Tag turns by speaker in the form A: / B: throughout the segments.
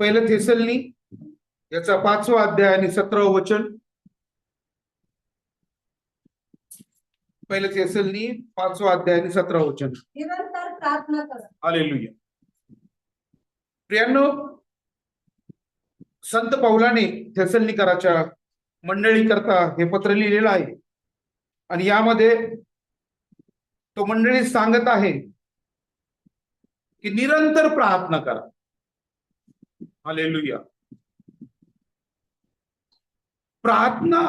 A: पहिलं थेसलनी याचा 5वा अध्याय आणि 17व वचन. पहिलं थेसलनी 5वा अध्याय आणि 17व वचन.
B: निरंतर प्रार्थना करा.
A: हालेलुया. प्रियांनो, संत पौलाने थेसलनिकराच्या मंडळी करता हे पत्र लिहिलेलं आहे आणि यामध्ये तो मंडळी सांगत आहे की निरंतर प्रार्थना करा. हालेलुया. प्रार्थना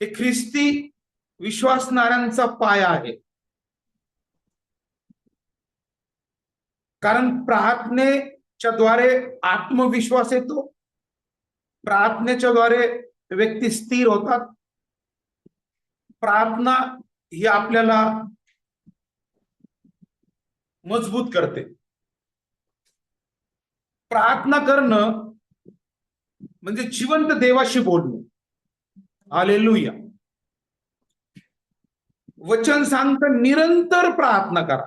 A: हे ख्रिस्ती विश्वासणाऱ्यांचा पाया आहे. कारण प्रार्थनेच्या द्वारे आत्मविश्वास येतो, प्रार्थनेच्या द्वारे व्यक्ती स्थिर होतात. प्रार्थना ही आपल्याला मजबूत करते. प्रार्थना करणं म्हणजे जिवंत देवाशी बोलणं. हालेलुया. वचन सांगतं निरंतर प्रार्थना करा.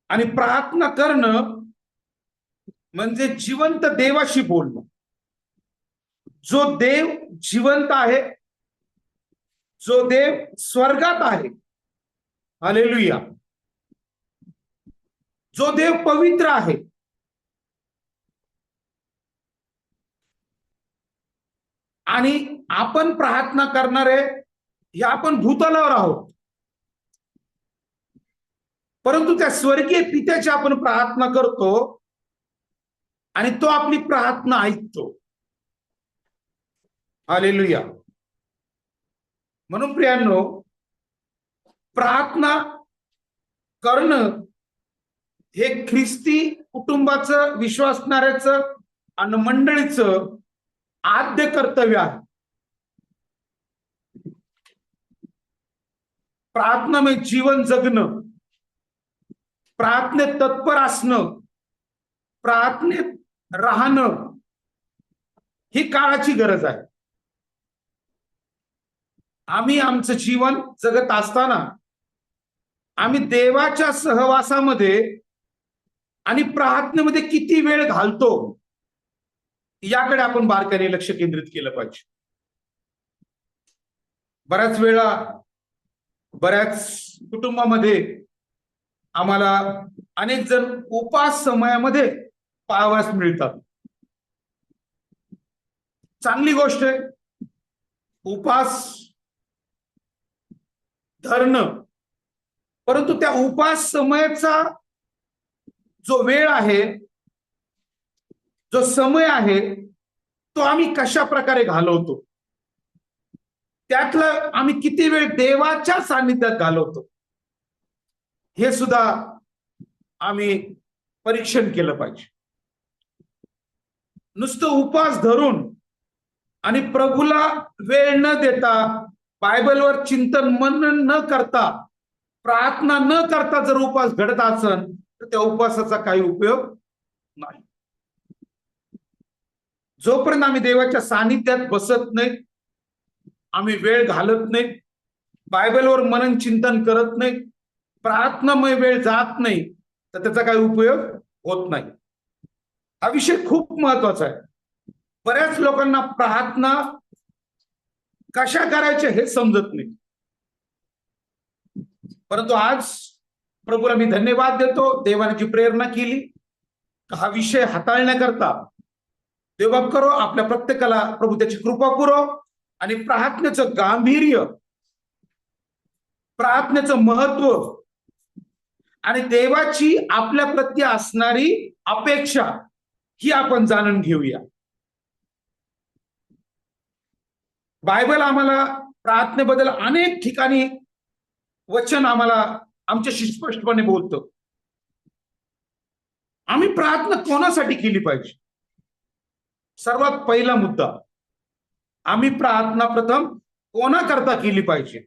A: आणि प्रार्थना करणं म्हणजे जिवंत देवाशी बोलणं. जो देव जिवंत आहे, जो देव स्वर्गात आहे, हालेलुया, जो देव पवित्र आहे, आणि आपण प्रार्थना करणारे हे आपण भूतलावर आहोत, परंतु त्या स्वर्गीय पित्याची आपण प्रार्थना करतो आणि तो आपली प्रार्थना ऐकतो. हालेलुया. म्हणून प्रियांनो, प्रार्थना करणं हे ख्रिस्ती कुटुंबाचं, विश्वासणाऱ्याचं आणि मंडळीचं आद्य कर्तव्य आहे. प्रार्थनामय जीवन जगणं, प्रार्थनेत तत्पर असणं, प्रार्थनेत राहणं ही काळाची गरज आहे. आम्ही आमचं जीवन जगत असताना आम्ही देवाच्या सहवासामध्ये आणि प्रार्थनेमध्ये किती वेळ घालतो याकडे आपण बारकाईने लक्ष केंद्रित केलं पाहिजे. बऱ्याच वेळा बऱ्याच कुटुंबामध्ये आम्हाला अनेक जण उपास समयामध्ये पाहावयास मिळतात. चांगली गोष्ट आहे उपास धरणं, परंतु त्या उपास समयाचा जो वेळ आहे, जो समय आहे, तो आम्ही कशा प्रकारे घालवतो, त्यातलं आम्ही किती वेळ देवाच्या सान्निध्यात घालवतो हे सुद्धा आम्ही परीक्षण केलं पाहिजे. नुसतं उपास धरून आणि प्रभूला वेळ न देता, बायबलवर चिंतन मनन न करता, प्रार्थना न करता जर उपास घडत असेल तर त्या उपवासाचा काही उपयोग नाही. जोपर्यंत आम्ही देवाच्या सानिध्यात बसत नाही, आम्ही वेळ घालत नाही, बायबलवर मनन चिंतन करत नाही, प्रार्थनामय वेळ जात नाही, तर त्याचा काही उपयोग होत नाही. हा विषय खूप महत्वाचा आहे. बऱ्याच लोकांना प्रार्थना कशा करायच्या हे समजत नाही. परंतु आज प्रभूला मी धन्यवाद देतो, देवाने जी प्रेरणा केली हा विषय हाताळण्याकरता देवबाप करो आपल्या प्रत्येकाला प्रभू त्याची कृपा पुरव आणि प्रार्थनेचं गांभीर्य, प्रार्थनेचं महत्व आणि देवाची आपल्या प्रती असणारी अपेक्षा ही आपण जाणून घेऊया. बायबल आम्हाला प्रार्थनेबद्दल अनेक ठिकाणी वचन आम्हाला आमच्याशी स्पष्टपणे बोलतो. आम्ही प्रार्थना कोणासाठी केली पाहिजे? सर्वात पहिला मुद्दा, आम्ही प्रार्थना प्रथम कोणाकरता केली पाहिजे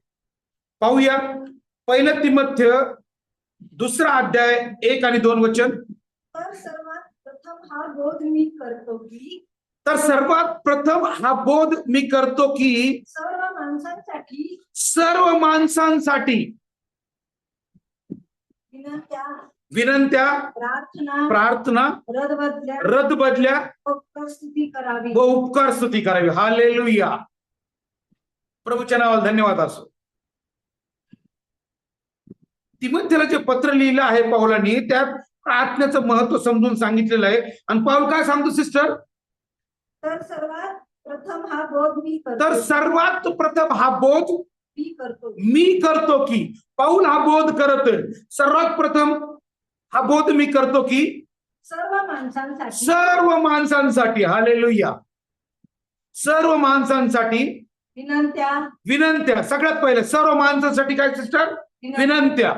A: पाहूया. पहिलं तिमोथेय 2 अध्याय 1 आणि 2 वचन.
B: तर सर्वात प्रथम हा बोध मी करतो की
A: तर सर्वात प्रथम हा बोध मी करतो की
B: सर्व माणसांसाठी
A: विनंत्या,
B: प्रार्थना,
A: प्रार्थना,
B: रदबदल्या
A: रदबदल्या
B: व प्रस्तुती करावी.
A: व उपकार स्तुती करावी. हालेलुया. प्रभूच्या नावाला धन्यवाद असो. तिमोथेला जे पत्र लिहिलं आहे पौलांनी, त्यात प्रार्थनेचं महत्व समजून सांगितलेलं आहे. आणि पौल काय सांगतो सिस्टर?
B: तर सर्वात प्रथम हा बोध मी
A: तर
B: करतो.
A: सर्वात प्रथम हा बोध
B: मी करतो.
A: मी करतो की. पौल हा बोध करतोय. सर्वात प्रथम हा बोध मी करतो की
B: सर्व माणसांसाठी,
A: सर्व माणसांसाठी. हालेलुया. सर्व माणसांसाठी
B: विनंत्या,
A: विनंत्या. सगळ्यात पहिले सर्व माणसांसाठी काय सिस्टर? विनंत्या.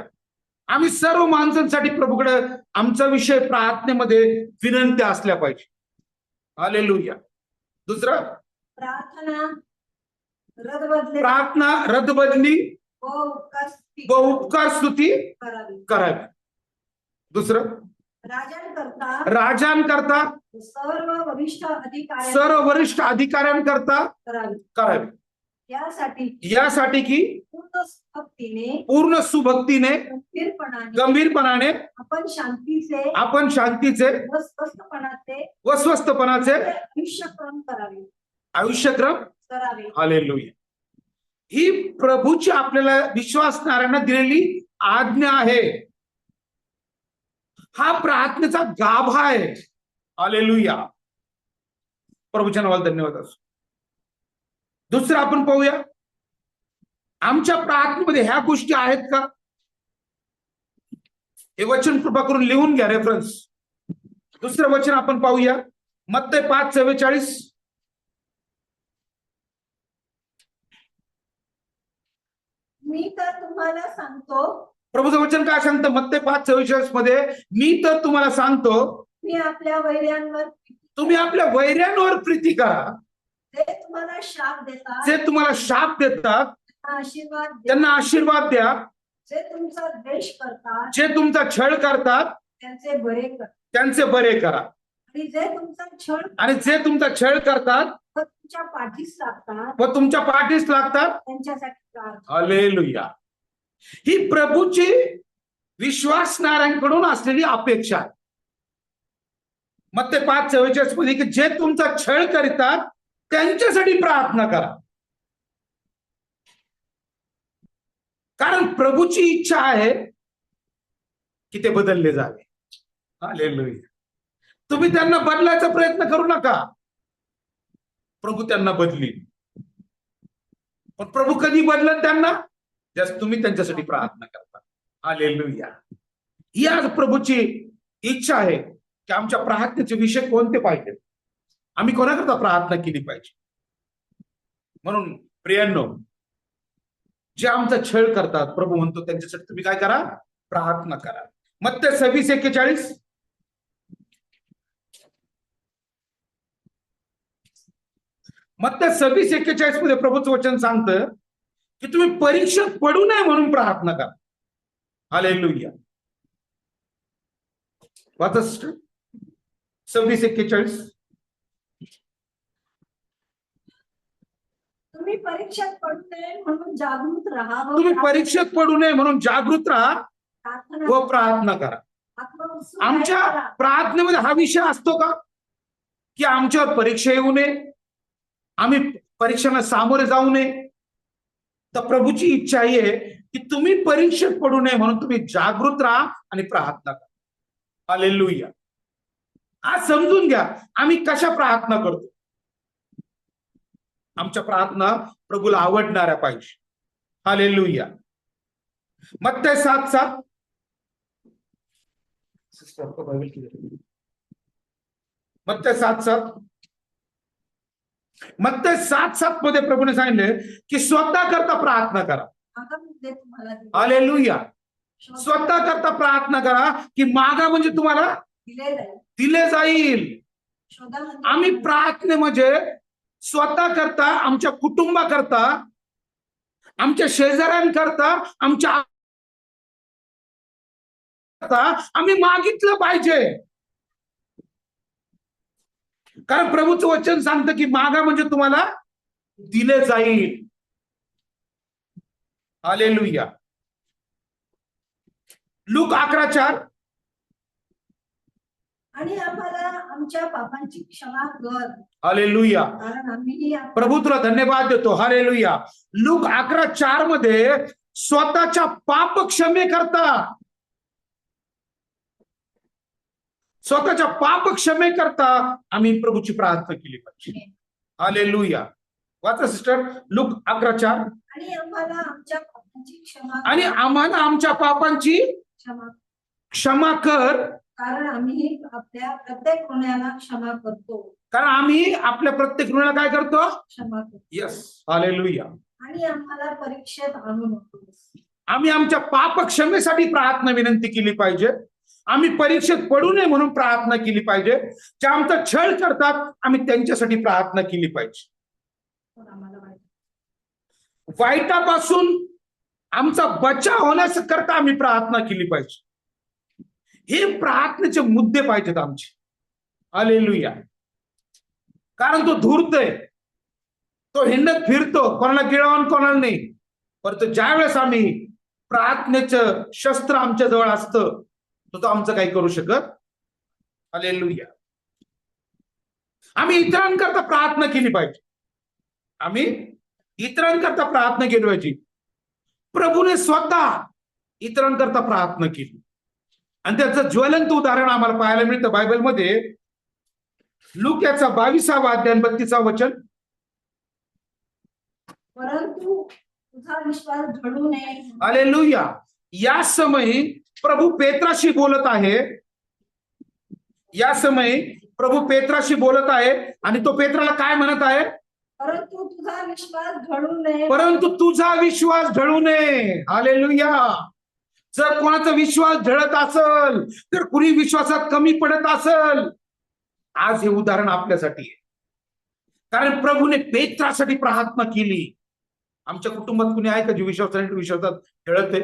A: आम्ही सर्व माणसांसाठी प्रभूकडे आमचा विषय प्रार्थनेमध्ये विनंत्या असल्या पाहिजे. हालेलुया. दुसरं
B: प्रार्थना, रदबदल्या
A: प्रार्थना, रदबदली
B: व उपकार स्तुती
A: व उपकार स्तुती
B: करावी.
A: करावी. दुसरं
B: राजांकरता,
A: राजांकरता,
B: सर्व वरिष्ठ अधिकारी
A: सर्व वरिष्ठ अधिकाऱ्यांकरता
B: करावी.
A: करावी.
B: यासाठी
A: की
B: पूर्ण भक्तीने,
A: पूर्ण सुभक्तीने, गंभीरपणाने आपण शांतीचे
B: व स्वस्थपणाचे
A: व स्वस्थपणाचे
B: आयुष्यक्रम करावे.
A: आयुष्यक्रम
B: करावे.
A: हालेलुया. ही प्रभूची आपल्याला विश्वासणाऱ्यांना दिलेली आज्ञा आहे. हा प्रार्थनेचा गाभा आहे. हालेलुया. प्रभूच्या नावाला धन्यवाद असो. दुसरं आपण पाहूया, आमच्या प्रार्थनेमध्ये ह्या गोष्टी आहेत का? हे वचन कृपा करून लिहून घ्या, रेफरन्स. दुसरं वचन आपण पाहूया, मत्ती 5:44.
B: मी तर तुम्हाला सांगतो,
A: प्रभूचं वचन काय सांगतं मत्ती 5:44 मध्ये? मी तर तुम्हाला सांगतो,
B: मी आपल्या वैऱ्यांवर,
A: तुम्ही आपल्या वैऱ्यांवर प्रीती करा,
B: जे तुम्हाला शाप देतात,
A: जे तुम्हाला शाप देतात त्यांना आशीर्वाद द्या,
B: जे तुमचा द्वेष करतात,
A: जे तुमचा छळ करतात
B: त्यांचे बरे करा,
A: त्यांचे बरे करा,
B: आणि
A: जे तुमचा छळ करतात
B: व तुमच्या पाठीस लागतात,
A: व तुमच्या पाठीस लागतात
B: त्यांच्यासाठी प्रार्थना.
A: हालेलुया. ही प्रभूची विश्वासणाऱ्यांकडून असलेली अपेक्षा आहे. मत्ती 5:44 मध्ये की जे तुमचा छळ करतात त्यांच्यासाठी प्रार्थना करा. कारण प्रभूची इच्छा आहे की ते बदलले जावे. हालेलुया. तुम्ही त्यांना बदलायचा प्रयत्न करू नका, प्रभू त्यांना बदलील. पण प्रभू कधी बदलत त्यांना? जस्ट तुम्ही त्यांच्यासाठी प्रार्थना करता. हालेलुया. ही आज प्रभूची इच्छा आहे की आमच्या प्रार्थनेचे विषय कोणते पाहिजे, आम्ही कोणाकरता प्रार्थना केली पाहिजे. म्हणून प्रियांनो, जे आमचा छळ करतात प्रभू म्हणतो त्यांच्यासाठी तुम्ही काय करा? प्रार्थना करा. मत्ती 26:41. मत्ती 26:41 मध्ये प्रभूचं वचन सांगतं की तुम्ही परीक्षेत पडू नये म्हणून प्रार्थना करा. हालेलुया. वाचा सिस्टर 26:41.
B: तुम्ही परीक्षेत पडू नये म्हणून जागृत राहा,
A: तुम्ही परीक्षेत पडू नये म्हणून जागृत राहा व प्रार्थना करा. आमच्या प्रार्थनेमध्ये हा विषय असतो का की आमच्यावर परीक्षा येऊ नये, आम्ही परीक्षांना सामोरे जाऊ नये? तर प्रभूची इच्छा ही आहे की तुम्ही परीक्षेत पडू नये म्हणून तुम्ही जागृत राहा आणि प्रार्थना करा. हालेलुया. आज समजून घ्या आम्ही कशा प्रार्थना करतो. आमच्या प्रार्थना प्रभूला आवडणाऱ्या पाहिजे. हालेलुया. मत्ती 7:7. मत्ती 7:7. मत्ती 7:7 मध्ये प्रभूने सांगितले की स्वतः करता प्रार्थना करा. हालेलुया. स्वतः करता प्रार्थना करा की मागा म्हणजे तुम्हाला दिले जाईल. आम्ही प्रार्थने म्हणजे स्वतः करता, आमच्या कुटुंबाकरता, आमच्या शेजाऱ्यांकरता, आमच्या आम्ही मागितलं पाहिजे. कारण प्रभूचं वचन सांगतं की मागा म्हणजे तुम्हाला दिले जाईल. हालेलुया. लूक 11:4.
B: आणि आम्हाला आमच्या पापांची क्षमा कर,
A: हालेलुया.
B: कारण आम्ही
A: प्रभू तुला धन्यवाद देतो. हालेलुया. लूक 11:4 मध्ये स्वतःच्या पाप क्षमे करता, स्वतःच्या पाप क्षमे करता आम्ही प्रभूची प्रार्थना केली पाहिजे. हालेलुया. वाचा सिस्टर, लूक 11:4.
B: आणि आम्हाला आमच्या पापांची क्षमा
A: आणि आम्हाला आमच्या पापांची
B: क्षमा
A: क्षमा कर,
B: कारण आम्ही आपल्या प्रत्येक गुन्ह्याला क्षमा करतो,
A: कारण आम्ही आपल्या प्रत्येक ऋणाला काय करतो.
B: क्षमा करतो.
A: यस. हालेलुया.
B: आणि आम्हाला परीक्षेत आणू नकोस.
A: आम्ही आमच्या पाप क्षमेसाठी प्रार्थना विनंती केली पाहिजे. आम्ही परीक्षेत पडू नये म्हणून प्रार्थना केली पाहिजे. जे आमचा छळ करतात आम्ही त्यांच्यासाठी प्रार्थना केली पाहिजे.
B: पण आम्हाला
A: वाईटापासून आमचा बचाव होण्याकरता आम्ही प्रार्थना केली पाहिजे. हे प्रार्थनेचे मुद्दे पाहिजेत आमचे. हालेलुया. कारण तो धूर्त आहे, तो हिंडत फिरतो, कोणाला गिळवून कोणाला नाही. परंतु ज्या वेळेस आम्ही प्रार्थनेचं शस्त्र आमच्या जवळ असतं तो आमचं काही करू शकत. हालेलुया. आम्ही इतरांकरता प्रार्थना केली पाहिजे. आम्ही इतरांकरता प्रार्थना केली पाहिजे. प्रभूने स्वतः इतरांकरता प्रार्थना केली आणि त्याचं ज्वलंत उदाहरण आम्हाला पाहायला मिळतं बायबलमध्ये. लूकाचा 22वा अध्याय 32वा वचन.
B: परंतु तुझा विश्वास ढळू नये.
A: हालेलुया. या समयी प्रभू पेत्राशी बोलत आहे. या समयी प्रभू पेत्राशी बोलत आहे आणि तो पेत्राला काय म्हणत आहे.
B: परंतु तुझा विश्वास ढळू नये.
A: परंतु तुझा विश्वास ढळू नये. हालेलुया. जर कोणाचा विश्वास ढळत असेल, तर कुणी विश्वासात कमी पडत असेल, आज हे उदाहरण आपल्यासाठी आहे. कारण प्रभूने पेत्रासाठी प्रार्थना केली. आमच्या कुटुंबात कुणी आहे का जे विश्वासात ढळत आहे,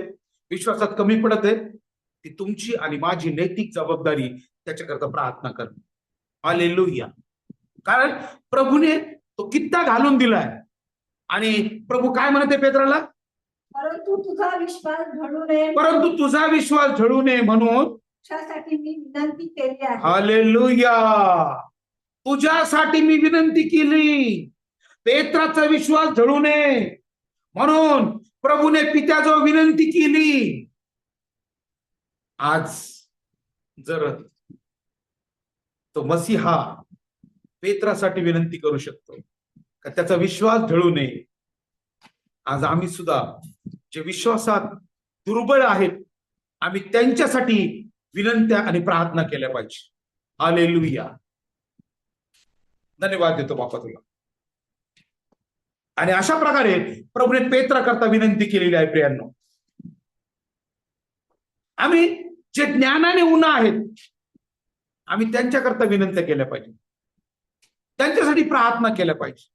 A: विश्वासात कमी पडत आहे? ती तुमची आणि माझी नैतिक जबाबदारी त्याच्याकरता प्रार्थना करणं. हालेलुया. कारण प्रभूने तो कित्ता घालून दिलाय आणि प्रभू काय म्हणते पेत्राला.
B: परंतु तुझा विश्वास ढळू नये.
A: परंतु तुझा विश्वास ढळू नये म्हणून
B: तुझ्यासाठी मी विनंती केली आहे.
A: हालेलुया. तुझ्यासाठी मी विनंती केली. पेत्राचा विश्वास ढळू नये म्हणून प्रभूने पित्याजवळ विनंती केली. आज जर तो मसीहा पेत्रासाठी विनंती करू शकतो का त्याचा विश्वास ढळू नये. आज आम्ही सुद्धा जे विश्वासात दुर्बळ आहेत आम्ही त्यांच्यासाठी विनंत्या आणि प्रार्थना केल्या पाहिजे. हालेलुया. धन्यवाद देतो बापा तुला. आणि अशा प्रकारे प्रभूने पेत्राकरता विनंती केलेली आहे. प्रियांनो, आम्ही जे ज्ञानाने उन्हा आहेत आम्ही त्यांच्याकरता विनंत्या केल्या पाहिजे, त्यांच्यासाठी प्रार्थना केल्या पाहिजे.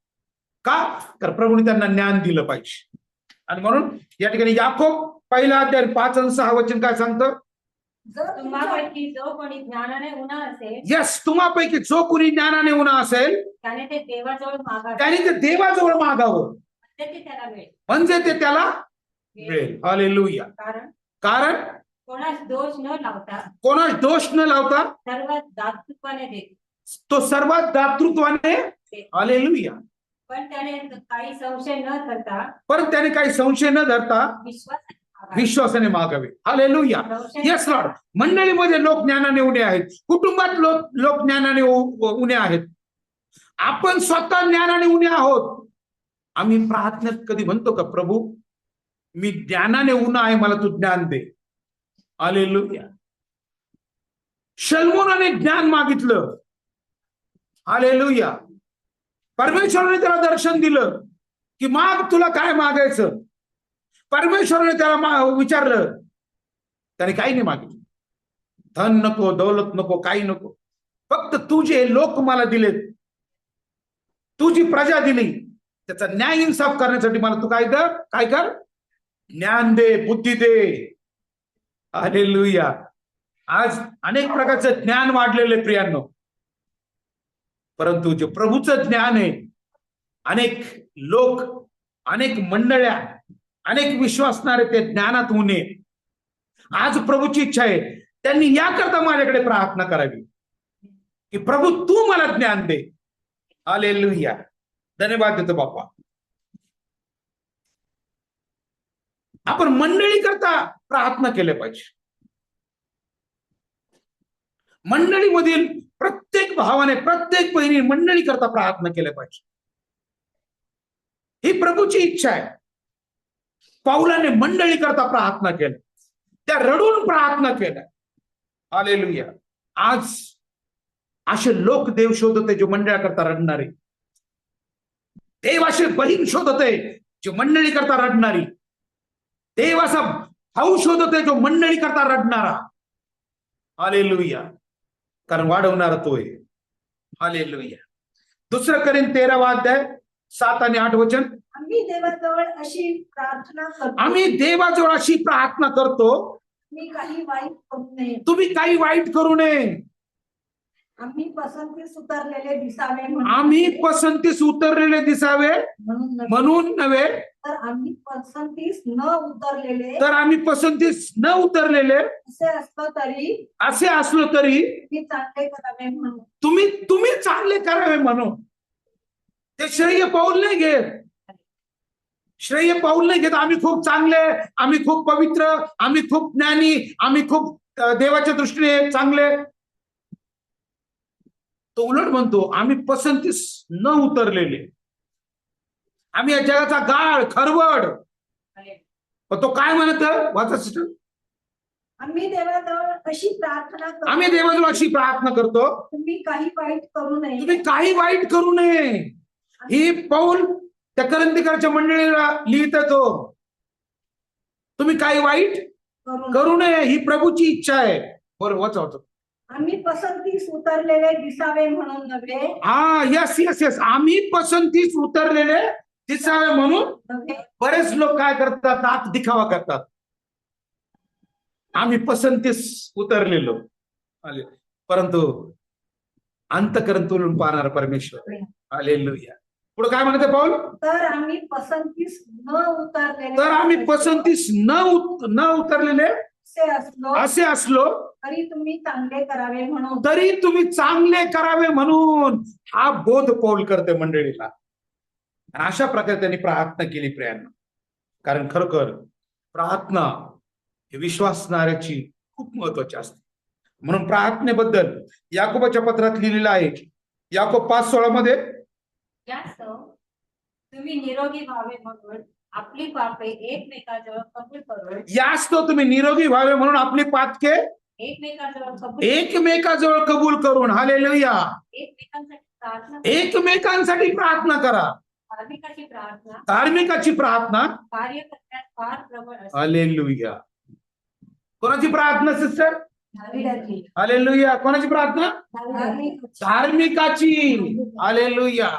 A: का? तर प्रभूने त्यांना ज्ञान दिलं पाहिजे. आणि म्हणून या ठिकाणी याकोब 1 अध्याय 5 आणि 6 वचन काय सांगतं.
B: जर
C: तुम्हापैकी जो कोणी ज्ञानाने उन्हा असेल,
A: यस, तुम्हापैकी जो कोणी ज्ञानाने उन्हा असेल
C: त्याने ते देवाजवळ मागावे,
A: त्याने ते देवाजवळ मागावं
C: ते त्याला मिळेल.
A: म्हणजे ते त्याला मिळेल. हालेलुया. कारण
C: कोणास दोष न लावता,
A: कोणास दोष न लावता
C: सर्वात दातृत्वाने देतो.
A: तो सर्वात दातृत्वाने. हालेलुया.
C: पण त्याने काही संशय न धरता,
A: परंतु त्याने काही संशय न धरता विश्वासाने मागावे. हालेलुया. Yes Lord. मंडळीमध्ये लोक ज्ञानाने उणे आहेत, कुटुंबात लोक ज्ञानाने उणे आहेत, आपण स्वतः ज्ञानाने उणे आहोत. आम्ही प्रार्थनेत कधी म्हणतो का प्रभू मी ज्ञानाने उणा आहे, मला तू ज्ञान दे. हालेलुया. शल्मोनाने ज्ञान मागितलं. हालेलुया. परमेश्वराने त्याला दर्शन दिलं की माग, तुला काय मागायचं. परमेश्वराने त्याला विचारलं, त्याने काही नाही मागितलं. धन नको, दौलत नको, काही नको, फक्त तुझे लोक मला दिलेत, तुझी प्रजा दिली, त्याचा न्याय इन्साफ करण्यासाठी मला तू काय कर, ज्ञान दे, बुद्धी दे. हालेलुया. आज अनेक प्रकारचं ज्ञान वाढलेलं प्रियांनो, परंतु जे प्रभूचं ज्ञान आहे, अनेक लोक, अनेक मंडळ्या, अनेक विश्वासणारे ते ज्ञानात उणे. आज प्रभूची इच्छा आहे त्यांनी याकरता माझ्याकडे प्रार्थना करावी. की प्रभू तू मला ज्ञान दे. हालेलुया. धन्यवाद देतो बाप्पा. आपण मंडळी करता प्रार्थना केल्या पाहिजे. मंडळीमधील प्रत्येक भावाने, प्रत्येक बहिणी मंडळी करता प्रार्थना केल्या पाहिजे. ही प्रभूची इच्छा आहे. पाऊलाने मंडळी करता प्रार्थना केल्या, त्या रडून प्रार्थना केल्या. हालेलुया. आज असे लोक देव शोधत आहे जे मंडळा करता रडणारे. देव असे बहीण शोधत आहे जे मंडळी करता रडणारी. देव असा भाऊ शोधत आहे जो मंडळी करता रडणारा. हालेलुया. कारण वाढवणारा तो आहे. हालेलुया. 2 Corinthians 13वा अध्याय 7 आणि 8 वचन.
B: आम्ही देवाजवळ अशी प्रार्थना करतो,
A: आम्ही देवाजवळ अशी प्रार्थना करतो,
B: मी काही वाईट करू नये,
A: तुम्ही काही वाईट करू नये.
B: आम्ही पसंतीस उतरलेले दिसावे म्हणून,
A: आम्ही पसंतीस उतरलेले दिसावे
B: म्हणून नव्हे,
A: म्हणून नव्हे,
B: तर आम्ही पसंतीस न उतरलेले
A: तर आम्ही पसंतीस न उतरलेले
B: असे असलो तरी
A: मी चांगले करावे
B: म्हणून.
A: तुम्ही चांगले करावे म्हणून. ते श्रेय पाऊल नाही घेत. श्रेय पाऊल नाही घेत. आम्ही खूप चांगले, आम्ही खूप पवित्र, आम्ही खूप ज्ञानी, आम्ही खूप देवाच्या दृष्टीने चांगले. तो उलट म्हणतो आम्ही पसंतीस न उतरलेले. आम्ही या जगाचा गाळ, खरवड. तो काय म्हणत वाचा सिस्टर.
B: आम्ही देवाजवळ अशी प्रार्थना करतो,
A: आम्ही देवाजवळ अशी प्रार्थना करतो,
B: तुम्ही काही वाईट करू नये,
A: तुम्ही काही वाईट करू नये. ही पाऊल त्या करंदीकरच्या मंडळीला लिहित तो. तुम्ही काही वाईट करू नये ही प्रभूची इच्छा आहे. बरोबर वाचा वाचा.
B: आम्ही पसंतीस उतरलेले दिसावे म्हणून नव्हे,
A: हा यस यस यस. आम्ही पसंतीस उतरलेले दिसावे म्हणून.
B: नव्हे,
A: बरेच लोक काय करतात, आत दिखावा करतात. आम्ही पसंतीस उतरलेलो, परंतु अंतकरण तोलून पाहणार परमेश्वर. हालेलुया. पुढे काय म्हणते पाऊल.
B: तर आम्ही पसंतीस न उतरलेले,
A: तर आम्ही पसंतीस न उतरलेले असे असलो
B: तरी तुम्ही चांगले करावे म्हणून.
A: तरी तुम्ही चांगले करावे म्हणून. हा बोध पाऊल करते मंडळीला. आणि अशा प्रकारे त्यांनी प्रार्थना केली प्रियांना. कारण खरोखर प्रार्थना हे विश्वासणाऱ्याची खूप महत्वाची असते. म्हणून प्रार्थनेबद्दल याकोबाच्या पत्रात लिहिलेलं आहे. याकोब 5:16 मध्ये,
C: यास्तव तुम्ही निरोगी व्हावे म्हणून आपली पापे एकमेकाजवळ कबूल करून,
A: यास्तव तुम्ही निरोगी व्हावे म्हणून आपली पातके एकमेकाजवळ कबूल करून. हालेलुया. एकमेकांसाठी प्रार्थना करा. धार्मिकाची प्रार्थना
C: कार्य करण्यात फार प्रबळ असते.
A: हालेलुया. कोणाची प्रार्थना सिस्टर. हालेलुया. कोणाची प्रार्थना. धार्मिकाची. हालेलुया.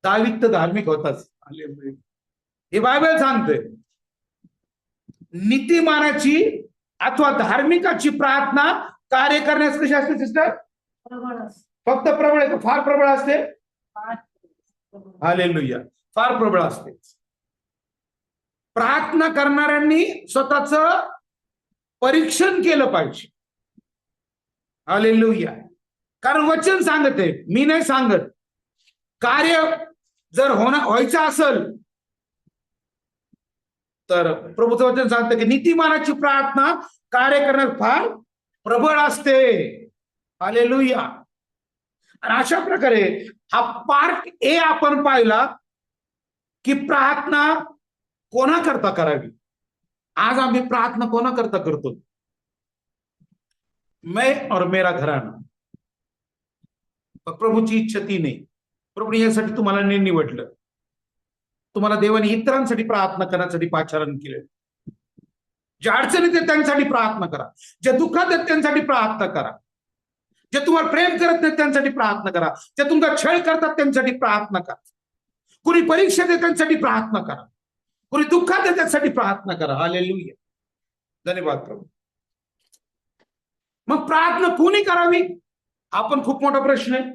A: दावीद तर धार्मिक होताच. हालेलुया. हे बायबल सांगते नीतिमानाची अथवा धार्मिकाची प्रार्थना कार्य करण्यास कशी असते सिस्टर. फक्त प्रबळ आहे, फार प्रबळ असते. हालेलुया. फार प्रबळ असते. प्रार्थना करणाऱ्यांनी स्वतःच परीक्षण केलं पाहिजे. हालेलुया. कारण वचन सांगते, मी नाही सांगत. कार्य जर व्हायचं असेल तर प्रभूचं वचन सांगतं की नीतिमानाची प्रार्थना कार्य करण्यास फार प्रबळ असते. हालेलुया. आणि अशा प्रकारे हा पार्ट ए आपण पाहिला की प्रार्थना कोणा करता करावी. आज आम्ही प्रार्थना कोणा करता करतो. मैं और मेरा घराणा. प्रभूची इच्छा ती नाही. प्रभूने यासाठी तुम्हाला निवडलं. तुम्हाला देवाने इतरांसाठी प्रार्थना करण्यासाठी पाचारण केलं. ज्या अडचणीत आहेत त्यांसाठी प्रार्थना करा. ज्या दुःखात आहेत त्यांसाठी प्रार्थना करा. जे तुम्हाला प्रेम करत नाहीत त्यांसाठी प्रार्थना करा. जे तुमचा छळ करतात त्यांसाठी प्रार्थना करा. कुणी परीक्षा देत त्यांसाठी प्रार्थना करा. कुणी दुःखात आहे त्यासाठी प्रार्थना करा. हालेलुया. धन्यवाद प्रभू. मग प्रार्थना कोणी करावी हा पण खूप मोठा प्रश्न आहे.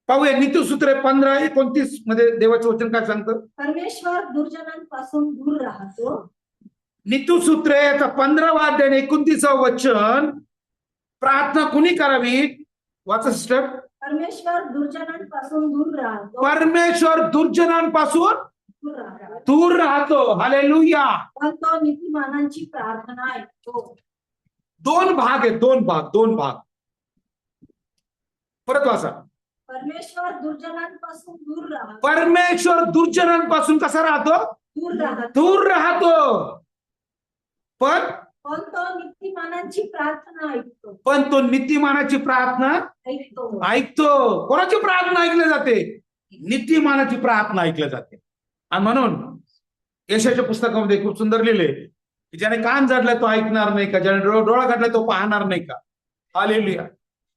A: पाहूया नीतिसूत्रे 15:29 मध्ये देवाचं वचन काय सांगतं.
B: परमेश्वर दुर्जनांपासून दूर राहतो.
A: नीतिसूत्रे 15वा अध्याय 29व वचन. प्रार्थना कुणी करावी? वाचा सिस्टर.
B: परमेश्वर दुर्जनांपासून दूर राहतो.
A: परमेश्वर दुर्जनांपासून
B: दूर राहतो.
A: दूर राहतो. हालेलुया.
B: पण तो नीतिमानांची प्रार्थना ऐकतो.
A: दोन भाग आहेत, दोन भाग. परत वाचा.
B: परमेश्वर दुर्जनांपासून दूर राहतो.
A: परमेश्वर दुर्जनांपासून कसा राहतो?
B: दूर राहतो.
A: दूर राहतो. पण
B: पण तो नीतिमानांची प्रार्थना ऐकतो.
A: तो नीतिमानाची प्रार्थना ऐकतो. कोणाची प्रार्थना ऐकली जाते? नीतिमानाची प्रार्थना ऐकली जाते. आणि म्हणून यशाच्या पुस्तकामध्ये खूप सुंदर लिहिले की ज्याने कान जडलाय तो ऐकणार नाही का? ज्याने डोळा काढलाय तो पाहणार नाही का? हालेलुया.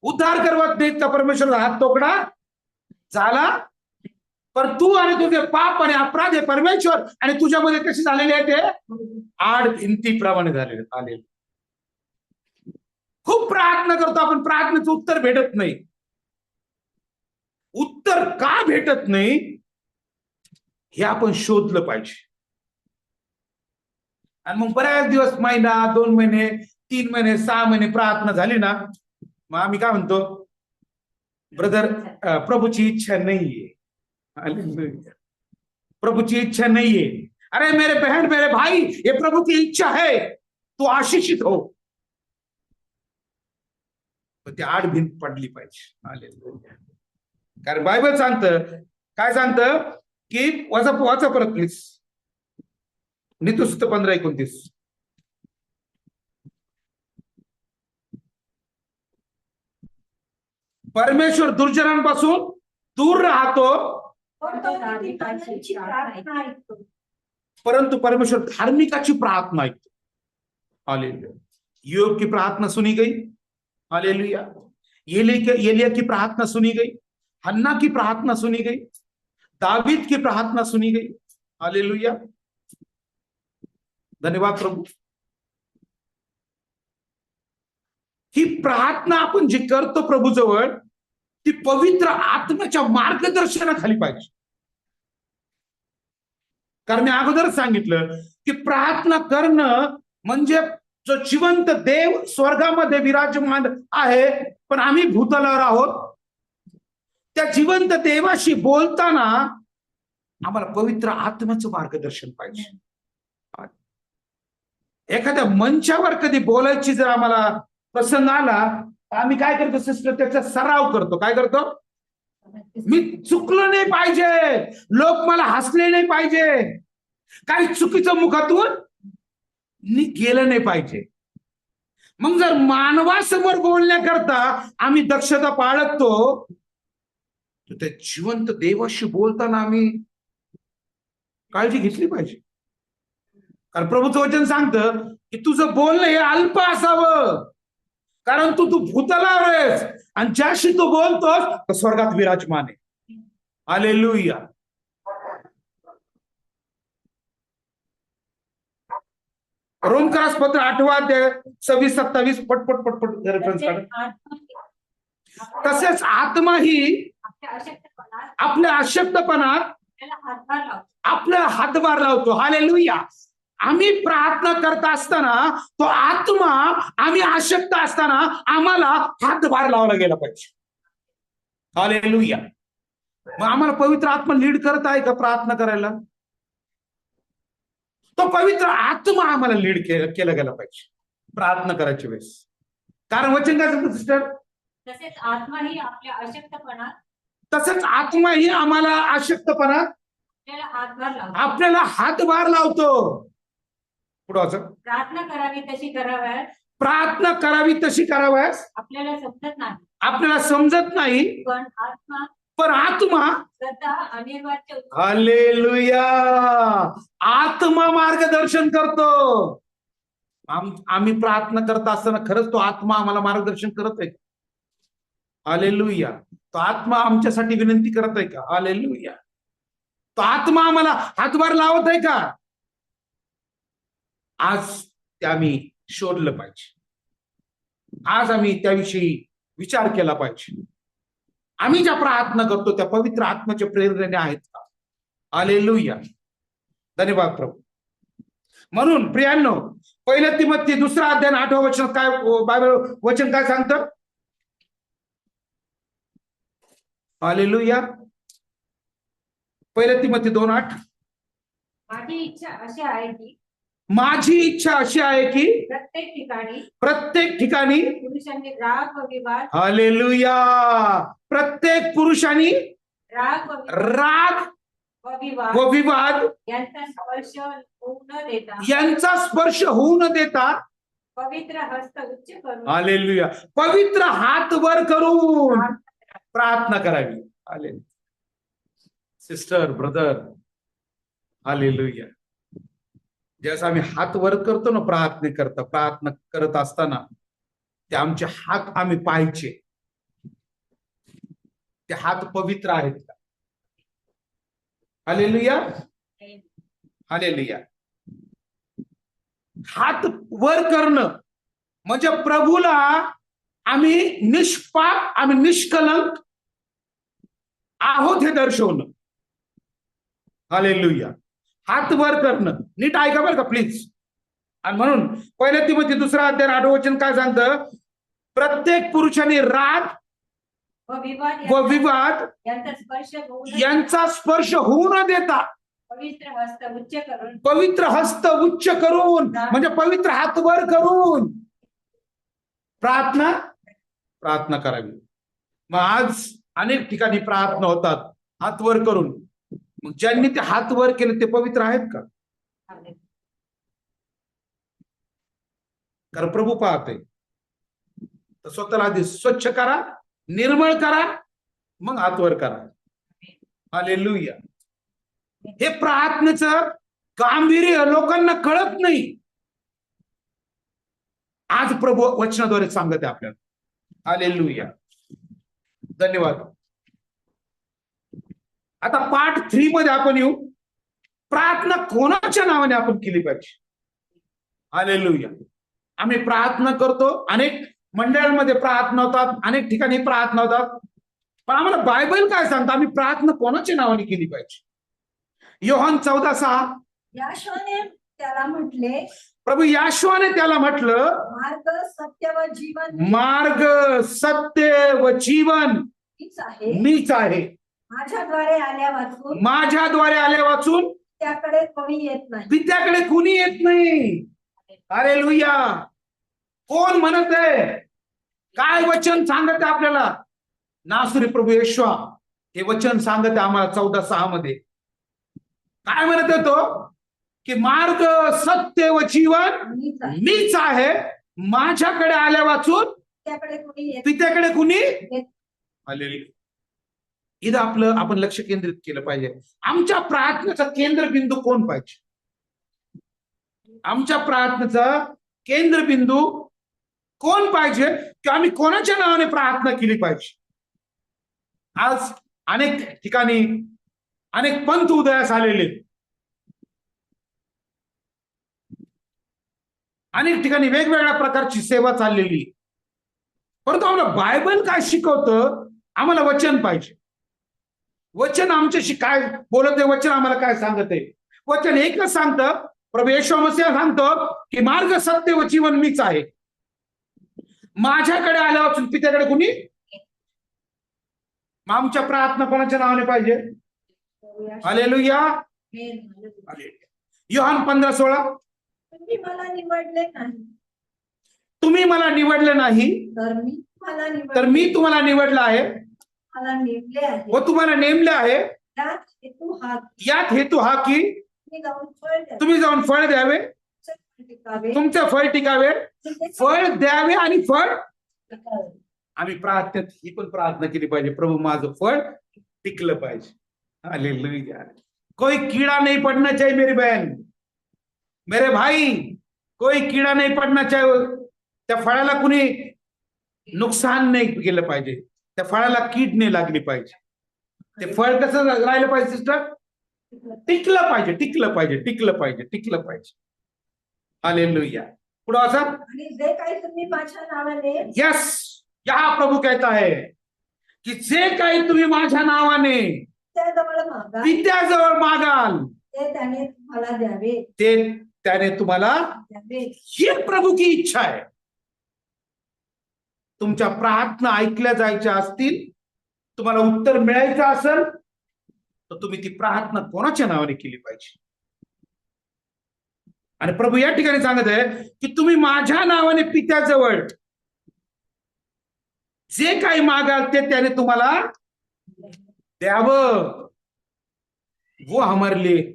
A: उद्धार करवत नाहीत का? परमेश्वराचा हात तोकडा झाला. पण तू आणि तुझे पाप आणि अपराध हे परमेश्वर आणि तुझ्यामध्ये कसे झालेले आहेत? ते आड भिंतीप्रमाणे झालेले. आलेले. खूप प्रार्थना करतो आपण, प्रार्थनेचं उत्तर भेटत नाही. उत्तर का भेटत नाही हे आपण शोधलं पाहिजे. आणि मग बऱ्याच दिवस, महिना, 2 महिने, 3 महिने, 6 महिने प्रार्थना झाली ना, मग आम्ही काय म्हणतो? ब्रदर, प्रभूची इच्छा नाहीये. प्रभूची इच्छा नाहीये. अरे मेरे बहन, मेरे भाई, ये प्रभु की इच्छा है, तू आशीषित हो. पण ती आड भिंत पडली पाहिजे. कारण बायबल सांगतं, काय सांगतं की वाचा परत प्लीज. नीतिवृत्त 15:29. परमेश्वर दुर्जनांपासून दूर राहतो,
B: पण तो नीतिमानांची प्रार्थना ऐकतो.
A: परंतु परमेश्वर धार्मिकाची प्रार्थना ऐकतो. हालेलुया. योग की प्रार्थना सुनी गई. हालेलुया. एलिया की प्रार्थना सुनी गई. हन्ना की प्रार्थना सुनी गई. दावीद की प्रार्थना सुनी गई. हालेलुया. धन्यवाद प्रभू. ही प्रार्थना आपण जी करतो प्रभूजवळ, ती पवित्र आत्म्याच्या मार्गदर्शनाखाली पाहिजे. कारण मी अगोदर सांगितलं की प्रार्थना करणं म्हणजे जो जिवंत देव स्वर्गामध्ये विराजमान आहे, पण आम्ही भूतलावर आहोत, त्या जिवंत देवाशी बोलताना आम्हाला पवित्र आत्म्याचं मार्गदर्शन पाहिजे. एखाद्या मंचावर कधी बोलायची जर आम्हाला प्रसंग आला, आम्ही काय करतो सिस्टर? त्याचा सराव करतो. काय करतो? मी चुकलो नाही पाहिजे, लोक मला हसले नाही पाहिजे, काही चुकीचं मुखातून गेलं नाही पाहिजे. मग जर मानवासमोर बोलण्याकरता आम्ही दक्षता बाळगतो, तर त्या जिवंत देवाशी बोलताना आम्ही काळजी घेतली पाहिजे. कारण प्रभूचं वचन सांगतं की तुझं बोलणं हे अल्प असावं, कारण तू भूतलावर आहेस आणि ज्याशी तू बोलतोस तो स्वर्गात विराजमान आहे. हालेलुया. रोमकरास पत्र 8:26-27 पटपट रेफरन्स काढा. तसेच आत्मा ही आपल्या अशक्तपणात आपल्याला हातभार लावतो. हालेलुया. आम्ही प्रार्थना करत असताना तो आत्मा, आम्ही अशक्त असताना आम्हाला हातभार लावला गेला पाहिजे. हालेलुया. मग आम्हाला पवित्र आत्मा लीड करत आहे का प्रार्थना करायला? तो पवित्र आत्मा आम्हाला लीड केला गेला पाहिजे प्रार्थना करायच्या वेळेस. कारण वचन काय सांगतं सिस्टर?
C: तसेच आत्मा ही आपल्या अशक्तपणात
A: तसंच आत्मा ही आम्हाला अशक्तपणात आपल्याला हातभार लावतो. पुढे वाचा.
C: प्रार्थना करावी तशी कराव्यास,
A: प्रार्थना करावी तशी कराव्यास
C: आपल्याला समजत नाही,
A: आपल्याला समजत नाही, पण आत्मा
C: स्वतः अनिर्वाच्य.
A: हालेलुया. आत्मा मार्गदर्शन करतो. आम्ही प्रार्थना करत असताना खरंच तो आत्मा आम्हाला मार्गदर्शन करत आहे. हालेलुया. तो आत्मा आमच्यासाठी विनंती करत आहे का? हालेलुया. तो आत्मा आम्हाला हातभार लावत आहे का? आज ते आम्ही शोधलं पाहिजे. आज आम्ही त्याविषयी विचार केला पाहिजे. आम्ही ज्या प्रार्थना करतो त्या पवित्र आत्म्याच्या प्रेरणेने आहेत का? हालेलुया. धन्यवाद प्रभू. म्हणून प्रियांनो, पहिल्या तिमोथी 2 अध्याय 8 वचन काय बायबल वचन काय सांगतं? हालेलुया. पहिल्या तिमोथी 2:8.
C: माझी इच्छा अशी आहे की
A: माझी इच्छा अशी आहे की
C: प्रत्येक ठिकाणी
A: पुरुषांनी
C: राग व विवाद
A: हालेलुया, प्रत्येक पुरुषांनी
C: राग
A: राग
C: व विवाद
A: व विवाद
C: यांचा स्पर्श होऊ न देता
A: यांचा स्पर्श होऊ न देता
C: पवित्र हस्त उच्च करून
A: हालेलुया, पवित्र हात वर करून प्रार्थना करावी. हालेलुया. Sister, brother, hallelujah. ज्यावेळेस आम्ही हात वर करतो ना प्रार्थना करत असताना, ते आमचे हात आम्ही पाहायचे, ते हात पवित्र आहेत का? Hallelujah, hallelujah. हात वर करणं म्हणजे प्रभूला आम्ही निष्पाप, आम्ही निष्कलंक आहोत हे दर्शवणं. हालेलुया. हात वर करणं. नीट ऐका बरं का प्लीज. आणि म्हणून पहिल्या तिमोथी 2 अध्याय 8 वचन काय सांगतं? प्रत्येक पुरुषाने राग व विवाद यांचा स्पर्श होऊ न देता
C: पवित्र हस्त उच्च करून
A: पवित्र हस्त उच्च करून म्हणजे पवित्र हात वर करून प्रार्थना करावी. मग आज अनेक ठिकाणी प्रार्थना होतात हात वर करून. मग ज्यांनी ते हात वर केले ते पवित्र आहेत का? कारण प्रभू पाहते. तर स्वतःला आधी स्वच्छ करा, निर्मळ करा, मग हात वर करा. हालेलुया. हे प्रार्थनेचं गांभीर्य लोकांना कळत नाही. आज प्रभू वचनाद्वारे सांगत आहे आपल्याला. हालेलुया. धन्यवाद. आता पार्ट 3 मध्ये आपण येऊ. प्रार्थना कोणाच्या नावाने आपण केली पाहिजे? हालेलुया. आम्ही प्रार्थना करतो, अनेक मंडळांमध्ये प्रार्थना होतात, अनेक ठिकाणी प्रार्थना होतात, पण आम्हाला बायबल काय सांगतं आम्ही प्रार्थना कोणाच्या नावाने केली पाहिजे? योहान 14:6.
B: याशोने त्याला म्हटले,
A: प्रभू याशवाने त्याला म्हटलं,
B: मार्ग सत्य व जीवन
A: मार्ग सत्य व जीवन
B: मीच आहे.
A: मीच आहे.
B: माझ्याद्वारे
A: आल्या वाचून
B: त्याकडे कोणी येत नाही.
A: पित्याकडे कुणी येत नाही. हालेलुया. कोण म्हणत आहे? काय वचन सांगत आहे आपल्याला? नासरी प्रभू येशवा हे वचन सांगत आहे आम्हाला 14:6 मध्ये. काय म्हणत आहे तो? की मार्ग सत्य व जीवन मीच आहे. माझ्याकडे आल्या वाचून पित्याकडे कुणी. हालेलुया. इथं आपण लक्ष केंद्रित केलं पाहिजे. आमच्या प्रार्थनेचा केंद्रबिंदू कोण पाहिजे? आमच्या प्रार्थनेचा केंद्रबिंदू कोण पाहिजे? की आम्ही कोणाच्या नावाने प्रार्थना केली पाहिजे? आज अनेक ठिकाणी अनेक पंथ उदयास आलेले, अनेक ठिकाणी वेगवेगळ्या प्रकारची सेवा चाललेली, परंतु आम्हाला बायबल काय शिकवतं? आम्हाला वचन पाहिजे. वचन आमच्याशी काय बोलत आहे? वचन आम्हाला काय सांगत आहे? वचन एकच सांगतं, प्रभू येशू मसीह सांगतो की मार्ग सत्य व जीवन मीच आहे. माझ्याकडे आल्यावर पित्याकडे कुणी. आमच्या प्रार्थना कोणाच्या नावाने पाहिजे? हालेलुया. योहान 15:16.
B: तुम्ही मला निवडले नाही,
A: तुम्ही मला निवडले नाही, तर मी तुम्हाला निवडलं आहे
B: मला नेमले आहे.
A: व तुम्हाला नेमले आहे.
B: यात
A: हेतू हा की तुम्ही जाऊन फळ द्यावे, तुमचं फळ टिकावे, फळ द्यावे आणि फळ. आम्ही प्रार्थनेत ही पण प्रार्थना केली पाहिजे, प्रभू माझं फळ टिकलं पाहिजे. हालेलुया. कोई कीड़ा नहीं पड़ना चाहिए मेरी बहन, मेरे भाई, कोई कीड़ा नहीं पड़ना चाहिए. त्या फळाला कुणी नुकसान नाही केलं पाहिजे, त्या फळाला कीड नाही लागली पाहिजे. ते फळ कसं राहिलं पाहिजे सिस्टर? टिकलं पाहिजे, टिकलं पाहिजे, टिकलं पाहिजे, टिकलं पाहिजे. हालेलुया. पुढे असं
B: जे काही तुम्ही माझ्या नावाने.
A: यस, यहा प्रभू कहता है की जे काही तुम्ही माझ्या नावाने पित्याजवळ मागाल
B: ते त्याने तुम्हाला द्यावे,
A: ते त्याने तुम्हाला, ये प्रभु की इच्छा है. तुमच्या प्रार्थना ऐकल्या जायच्या असतील, तुम्हाला उत्तर मिळायचं असेल, तर तुम्ही ती प्रार्थना कोणाच्या नावाने केली पाहिजे. आणि प्रभू या ठिकाणी सांगत आहे की तुम्ही माझ्या नावाने पित्याजवळ जे काही मागाल ते त्याने तुम्हाला द्यावं. वो हमारे लिए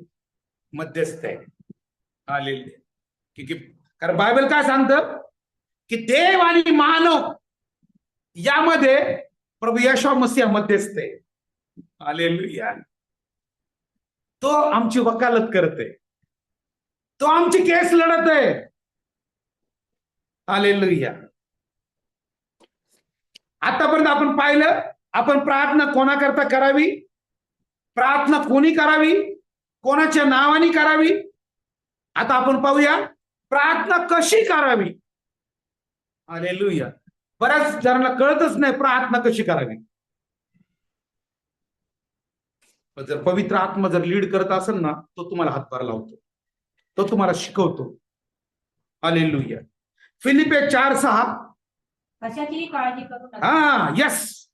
A: मध्यस्थ है. हालेलुया. कारण बायबल काय सांगतं की देव आणि मानव यामध्ये प्रभू येशू मसीह मध्यस्थ आहे. हालेलुया. तो आमची वकालत करते, तो आमची केस लढत आहे. हालेलुया. आतापर्यंत आपण पाहिलं, आपण प्रार्थना कोणाकरता करावी, प्रार्थना कोणी करावी, कोणाच्या नावाने करावी. आता आपण पाहूया प्रार्थना कशी करावी. हालेलुया. बऱ्याच जणांना कळतच नाही प्रार्थना कशी करावी. पण जर पवित्र आत्मा जर लीड करत असेल ना, तो तुम्हाला हातभार लावतो, तो तुम्हाला शिकवतो. हालेलुया. फिलिपे 4:6.
C: कशाचीही काळजी करू नका.
A: हा, यस.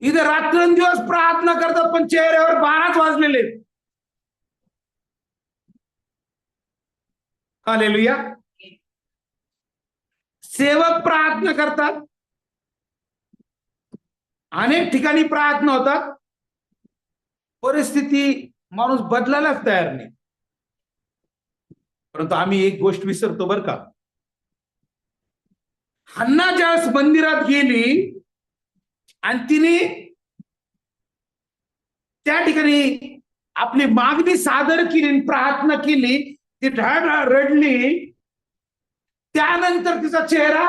A: इथे रात्रंदिवस प्रार्थना करतात, पण चेहऱ्यावर 12च वाजलेले. हालेलुया. सेवक प्रार्थना करतात, अनेक ठिकाणी प्रार्थना होतात, परिस्थिती माणूस बदलायलाच तयार नाही. परंतु आम्ही एक गोष्ट विसरतो बरं का. हन्ना ज्यावेळेस मंदिरात गेली आणि तिने त्या ठिकाणी आपली मागणी सादर केली, प्रार्थना केली, ती ढाढ रडली, त्यानंतर तिचा चेहरा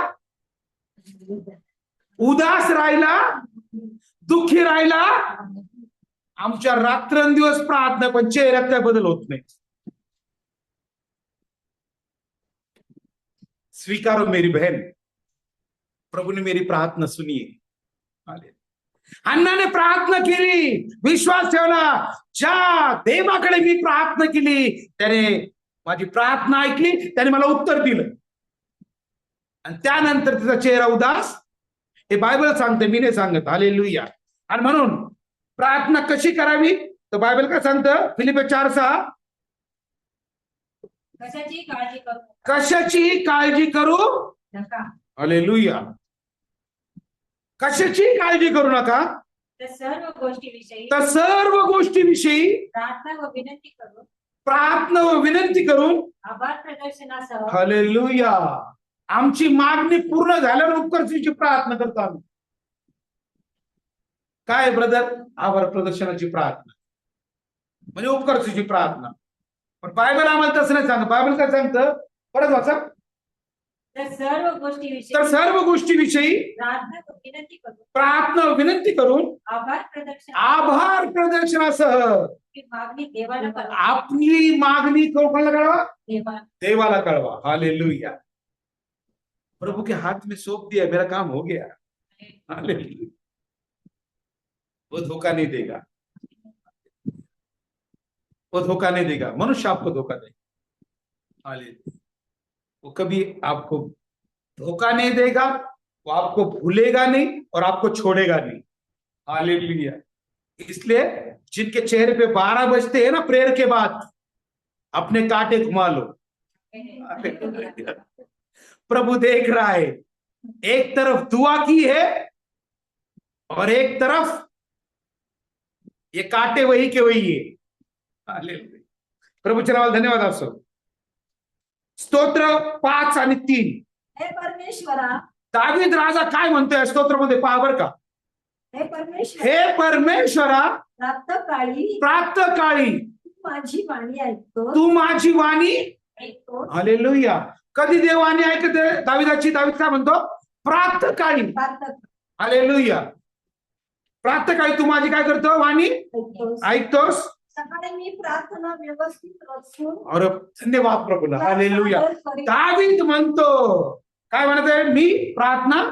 A: उदास राहिला, दुःखी राहिला. आमच्या रात्रंदिवस प्रार्थना, पण चेहऱ्यात काय बदल होत नाही. स्वीकारो मेरी बहन, प्रभु ने मेरी प्रार्थना सुनिए. हन्नाने प्रार्थना केली, विश्वास ठेवला, ज्या देवाकडे मी प्रार्थना केली त्याने माझी प्रार्थना ऐकली, त्याने मला उत्तर दिलं. आणि त्यानंतर तिचा चेहरा उदास. हे बायबल सांगते, मी नाही सांगत. हालेलुया. आणि म्हणून प्रार्थना कशी करावी, तर बायबल काय सांगतं, फिलिपे 4:6.
C: कशाचीही काळजी करू नका.
A: कशाची काळजी करू
C: नका.
A: हालेलुया. कशाची काळजी करू नका,
C: तर सर्व गोष्टीविषयी
A: तर सर्व गोष्टीविषयी
C: प्रार्थना व विनंती करून,
A: प्रार्थना व विनंती करून.
C: आभार प्रदर्शनासह
A: हालेलुया. आमची मागणी पूर्ण झाल्यावर उपकर्षीची प्रार्थना करतो आम्ही. काय ब्रदर? आभार प्रदर्शनाची प्रार्थना म्हणजे उपकर्षीची प्रार्थना. पण बायबल आम्हाला तसं नाही सांगत. बायबल काय सांगतं, परत वाचा.
C: तर सर्व गोष्टीविषयी
A: तर सर्व गोष्टीविषयी
C: प्रार्थना व विनंती करून,
A: प्रार्थना व विनंती करून आभार प्रदर्शनासह
C: मागणी देवाला कळवा.
A: आपली मागणी कोणाला कळवा?
C: देवाला.
A: देवाला कळवा. हालेलुया. प्रभु के हाथ में सौंप दिया, मेरा काम हो गया. हालेलुया. वो धोखा नहीं देगा, वो धोखा नहीं देगा. मनुष्य आपको धोखा देगा. हालेलुया. वो कभी आपको धोखा नहीं देगा, वो आपको भूलेगा नहीं और आपको छोड़ेगा नहीं. हालेलुया. इसलिए जिनके चेहरे पे 12 बजते हैं ना प्रेयर के बाद, अपने कांटे घुमा लो. प्रभु देख रहा है. एक तरफ दुआ की है और एक तरफ ये कांटे वही के वही है. हालेलुया. प्रभूच्या नावाला धन्यवाद असो. स्तोत्र 5 आणि 3.
B: हे परमेश्वरा,
A: दावीद राजा काय म्हणतोय स्तोत्रामध्ये, पहा बरं का.
B: हे परमेश्वरा,
A: हे परमेश्वरा, प्रातःकाळी
B: तू माझी वाणी ऐकतो.
A: तू माझी वाणी
B: ऐकतो.
A: हालेलुया. कधी देव वाणी ऐकते दावीदाची? दावीद काय म्हणतो? प्रातःकाळी. हालेलुया. प्रातःकाळी तू माझी काय करतो? वाणी ऐकतोस.
B: सकाळी मी प्रार्थना व्यवस्थित रचून.
A: अरे धन्यवाद प्रभूला. हालेलुया. दावीद म्हणतो, काय म्हणत आहे? मी प्रार्थना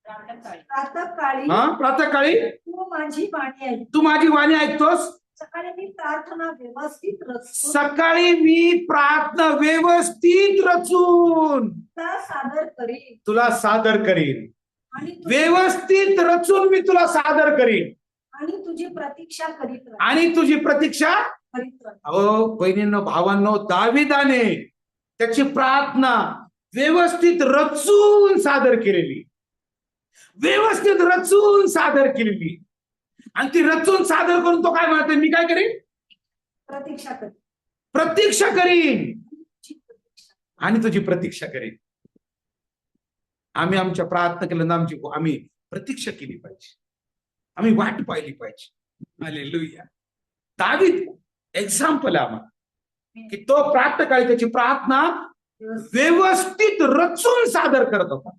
B: प्रातःकाळी
A: प्रातःकाळी
B: तू माझी वाणी ऐकतो.
A: तू माझी वाणी ऐकतोस.
B: सकाळी मी प्रार्थना व्यवस्थित रचून
A: सकाळी मी प्रार्थना व्यवस्थित रचून
B: तुला सादर
A: तुला सादर
B: करीन
A: करीन.
B: आणि
A: व्यवस्थित रचून मी तुला सादर करीन
B: आणि तुझी प्रतीक्षा करीत
A: आणि तुझी प्रतीक्षा.
B: करीत राहीन.
A: अहो बहिणींनो, भावांनो, दाविदाने त्याची प्रार्थना व्यवस्थित रचून सादर केलेली, व्यवस्थित रचून सादर केलेली. आणि ती रचून सादर करून तो काय म्हणतोय, मी काय करीन?
B: प्रतीक्षा करीन.
A: प्रतीक्षा करीन
B: तुझी प्रतीक्षा.
A: आणि तुझी प्रतीक्षा करीन. आम्ही आमच्या प्रार्थना केलं ना, आम्ही प्रतीक्षा केली पाहिजे, आम्ही वाट पाहिली पाहिजे. हालेलुया. दावीद एक्झाम्पल आहे आम्हाला की तो प्रातःकाळी त्याची प्रार्थना व्यवस्थित रचून सादर करत होता.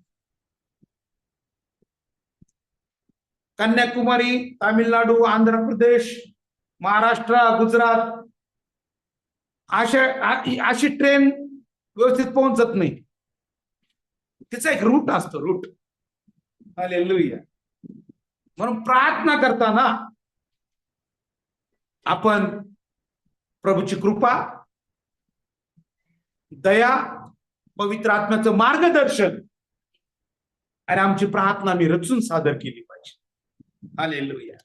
A: कन्याकुमारी, तामिळनाडू, आंध्र प्रदेश, महाराष्ट्र, गुजरात अशी ट्रेन व्यवस्थित पोहोचत नाही. तिचा एक रूट असतो, रूट. हालेलुया. म्हणून प्रार्थना करताना आपण प्रभूची कृपा, दया, पवित्र आत्म्याचं मार्गदर्शन आणि आमची प्रार्थना मी रचून सादर केली पाहिजे. हालेलुया.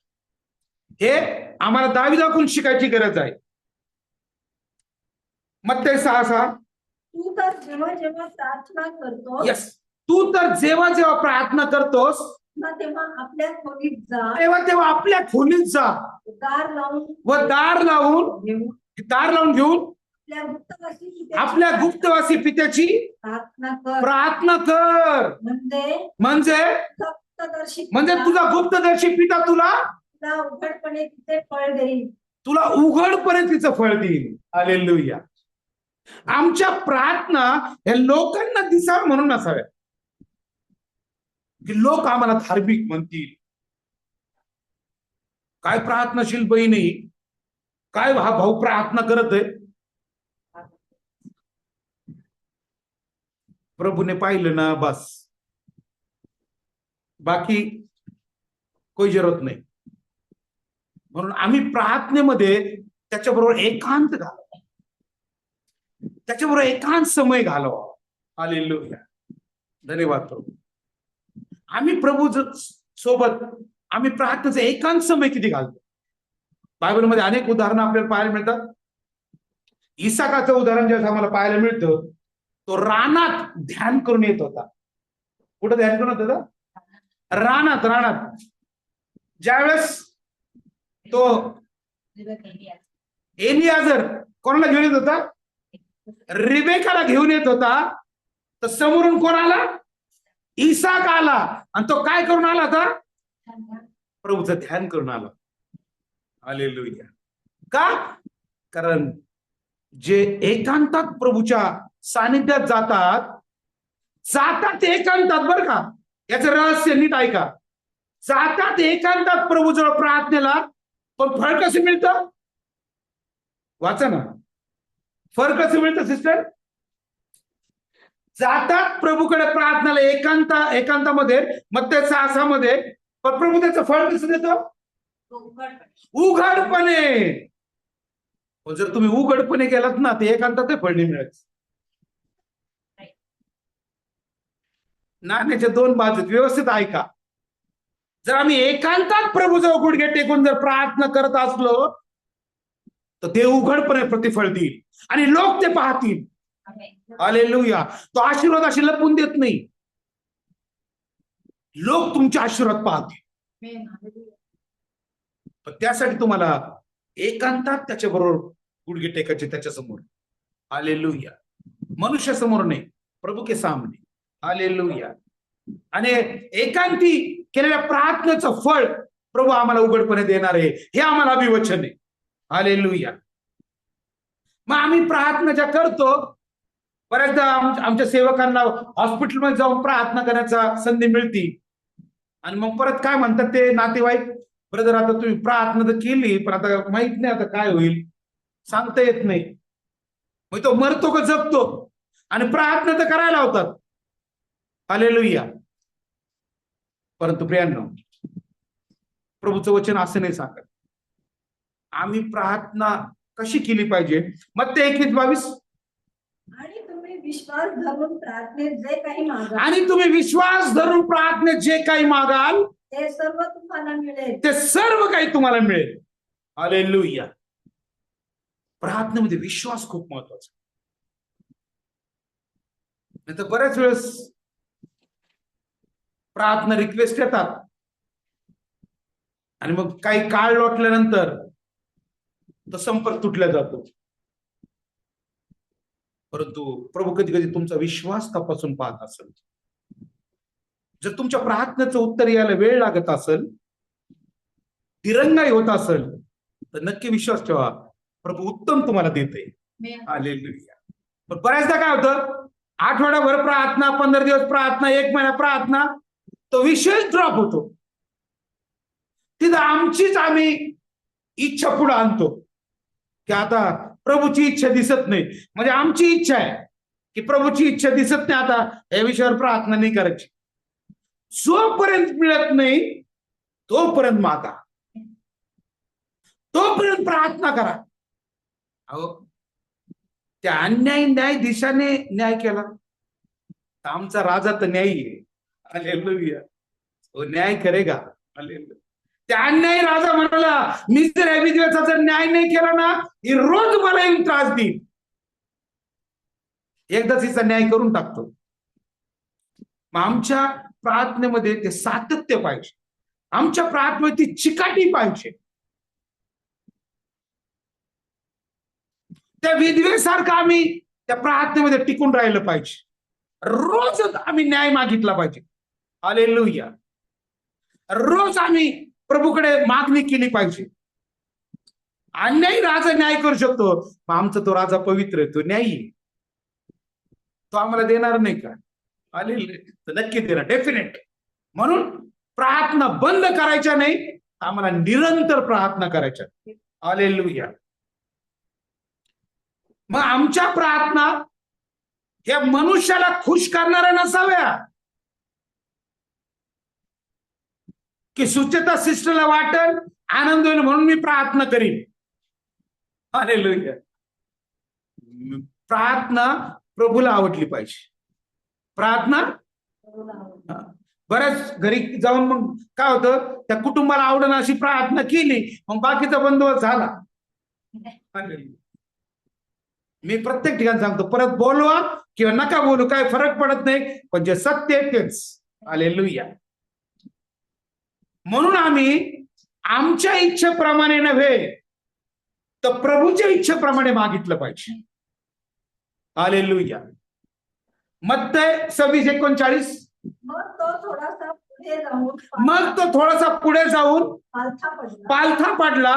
A: हे आम्हाला दाविदाकडून शिकायची गरज आहे. मत्ते 6:6.
B: तू तर जेव्हा जेव्हा प्रार्थना करतो
A: यस, तू तर जेव्हा जेव्हा प्रार्थना करतोस
B: तेव्हा आपल्या खोलीत जा,
A: तेव्हा आपल्या खोलीत जा
B: दार लावून
A: व दार लावून घेऊन आपल्या गुप्तवासी पित्याची
B: प्रार्थना कर.
A: प्रार्थना कर. म्हणजे
B: म्हणजे
A: तुझा गुप्तदर्शी पिता तुला
B: उघडपणे तिचे फळ देईल.
A: तुला उघडपणे तिचं फळ देईल. हालेलुया. आमच्या प्रार्थना हे लोकांना दिसावं म्हणून नसाव्या की लोक आम्हाला धार्मिक म्हणतील. काय प्रार्थनाशील बहिणी, काय हा भाऊ प्रार्थना करत आहे. प्रभूने पाहिलं ना, बस, बाकी कोई जरूरत नाही. म्हणून आम्ही प्रार्थनेमध्ये त्याच्याबरोबर एकांत घालावा, त्याच्याबरोबर एकांत समय घालवा. हालेलुया. धन्यवाद प्रभू. आम्ही प्रभू सोबत आम्ही प्रार्थनेचा एकांत समय किती घालतो. बायबलमध्ये अनेक उदाहरणं आपल्याला पाहायला मिळतात. इसाकाचं उदाहरण जेव्हा आम्हाला पाहायला मिळतं, तो रानात ध्यान करून येत होता. कुठं ध्यान करून येत होता? रानात. ज्यावेळेस तो एलियाजर कोणाला घेऊन येत होता? रिबेकाला घेऊन येत होता. तर समोरून कोण आला? इसाक आला. आणि तो काय करून आला होता? प्रभूचं ध्यान करून आला. हालेलुया. का? कारण जे एकांतात प्रभूच्या सानिध्यात जातात एकांतात, बरं का, याचं रहस्य नीट ऐका. जातात एकांतात प्रभूजवळ प्रार्थनेला, पण फळ कसं मिळतं? वाचा ना, फळ कसं मिळतं सिस्टर? जातात प्रभूकडे प्रार्थनेला एकांतामध्ये, मत्ते 6:6 मध्ये, पण प्रभू त्याचं फळ कसं देतो? उघडपणे. जर तुम्ही उघडपणे गेलात ना, ते एकांतात फळ नाही मिळत. नाण्याच्या दोन बाजूत. व्यवस्थित ऐका. जर आम्ही एकांतात प्रभूजवळ गुडघे टेकून जर प्रार्थना करत असलो, तर ते उघडपणे प्रतिफळ देईल आणि लोक ते पाहतील. हालेलुया. तो आशीर्वाद अशी लपून देत नाही. लोक तुमचे आशीर्वाद पाहतील. पण त्यासाठी तुम्हाला एकांतात त्याच्याबरोबर गुडघे टेकायचे, त्याच्यासमोर. हालेलुया. मनुष्य समोर नाही, प्रभू के सामने. हालेलुया. आणि एकांती केलेल्या प्रार्थनेचं फळ प्रभू आम्हाला उघडपणे देणार आहे, हे आम्हाला अभिवचन आहे. हालेलुया. मग आम्ही प्रार्थना ज्या करतो, बऱ्याचदा आमच्या सेवकांना हॉस्पिटलमध्ये जाऊन प्रार्थना करण्याचा संधी मिळते. आणि मग परत काय म्हणतात ते नातेवाईक, ब्रदर आता तुम्ही प्रार्थना तर केली, पण आता माहित नाही आता काय होईल, सांगता येत नाही. मग तो मरतो का जगतो, आणि प्रार्थना तर करायला होतात. हालेलुया. परंतु प्रियांनो, प्रभूचं वचन असं नाही सांगत. आम्ही प्रार्थना कशी केली पाहिजे? मत्ते 21:22.
B: आणि तुम्ही विश्वास धरून प्रार्थनेत जे काही मागा
A: आणि तुम्ही विश्वास धरून प्रार्थनेत जे काही मागाल
B: ते सर्व तुम्हाला मिळेल.
A: ते सर्व काही तुम्हाला मिळेल. हालेलुया. प्रार्थनेमध्ये विश्वास खूप महत्वाचा. नाही तर बऱ्याच वेळेस प्रार्थना रिक्वेस्ट येतात आणि मग काही काळ लोटल्यानंतर तो संपर्क तुटला जातो. परंतु प्रभू कधी कधी तुमचा विश्वास तपासून पाहत असेल. जर तुमच्या प्रार्थनेचं उत्तर यायला वेळ लागत असेल, दिरंगाई होत असेल, तर नक्की विश्वास ठेवा, प्रभू उत्तम तुम्हाला देते. हालेलुया. पण बऱ्याचदा काय होतं, आठवड्याभर प्रार्थना, 15 दिवस प्रार्थना, 1 महिना प्रार्थना, तो विषय ड्रॉप होतो. तिथं आम्ही इच्छा पुढे आणतो की आता प्रभूची इच्छा दिसत नाही, म्हणजे आमची इच्छा आहे की प्रभूची इच्छा दिसत नाही, आता या विषयावर प्रार्थना नाही करायची. जोपर्यंत मिळत नाही तोपर्यंत मागा, तोपर्यंत प्रार्थना करा. अहो, त्या न्यायाधीशाने न्याय केला, आमचा राजा तर न्यायी आहे. हालेलुया. वो न्याय करेगा. हालेलुया. त्या अन्यायी राजा म्हणाला, मी जर या विधवेचा जर न्याय नाही केला ना, ही रोज मला येऊन त्रास देईल. एकदाच हिचा न्याय करून टाकतो. मग आमच्या प्रार्थनेमध्ये ते सातत्य पाहिजे, आमच्या प्रार्थनेमध्ये ती चिकाटी पाहिजे. त्या विधवेसारखं आम्ही त्या प्रार्थनेमध्ये टिकून राहिलं पाहिजे. रोज आम्ही न्याय मागितला पाहिजे. हालेलुया. रोज आम्ही प्रभूकडे मागणी केली पाहिजे. अन्यायी राजा न्याय करू शकतो, मग आमचा तो राजा पवित्र आहे, तो न्यायी, तो आम्हाला देणार नाही का? तर नक्की देणार, डेफिनेट. म्हणून प्रार्थना बंद करायच्या नाही, आम्हाला निरंतर प्रार्थना करायच्या. हालेलुया. मग आमच्या प्रार्थना या मनुष्याला खुश करणाऱ्या नसाव्या, की सुचेता सिस्टरला वाटेल, आनंद होईल म्हणून मी प्रार्थना करीन. हालेलुया. प्रार्थना प्रभूला आवडली पाहिजे. प्रार्थना बऱ्याच घरी जाऊन मग काय होतं, त्या कुटुंबाला आवडणं अशी प्रार्थना केली, मग बाकीचा बंदोबस्त झाला. मी प्रत्येक ठिकाणी सांगतो, परत बोलवा किंवा नका बोलू, काय फरक पडत नाही, पण जे सत्य आहे तेच. हालेलुया. म्हणून आम्ही आमच्या इच्छेप्रमाणे नव्हे तर प्रभूच्या इच्छेप्रमाणे मागितलं पाहिजे. हालेलुया. मत्ते 26:39.
B: मग तो थोडासा
A: पुढे जाऊन पालथा पडला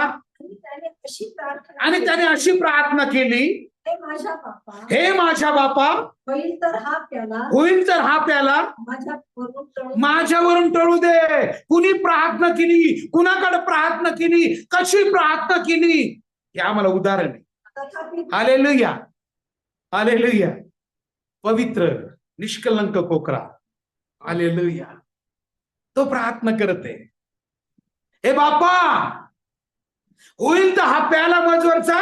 A: आणि त्याने अशी प्रार्थना केली, हे माझ्या बापा,
B: होईल तर हा प्याला
A: माझ्यावरून टळू दे. कुणी प्रार्थना केली, कुणाकडे प्रार्थना केली, कशी प्रार्थना केली, हे आम्हाला उदाहरण आहे. हालेलुया. हालेलुया. पवित्र निष्कलंक कोकरा. हालेलुया. तो प्रार्थना करत आहे, हे बापा, होईल तर हा प्याला मजवरचा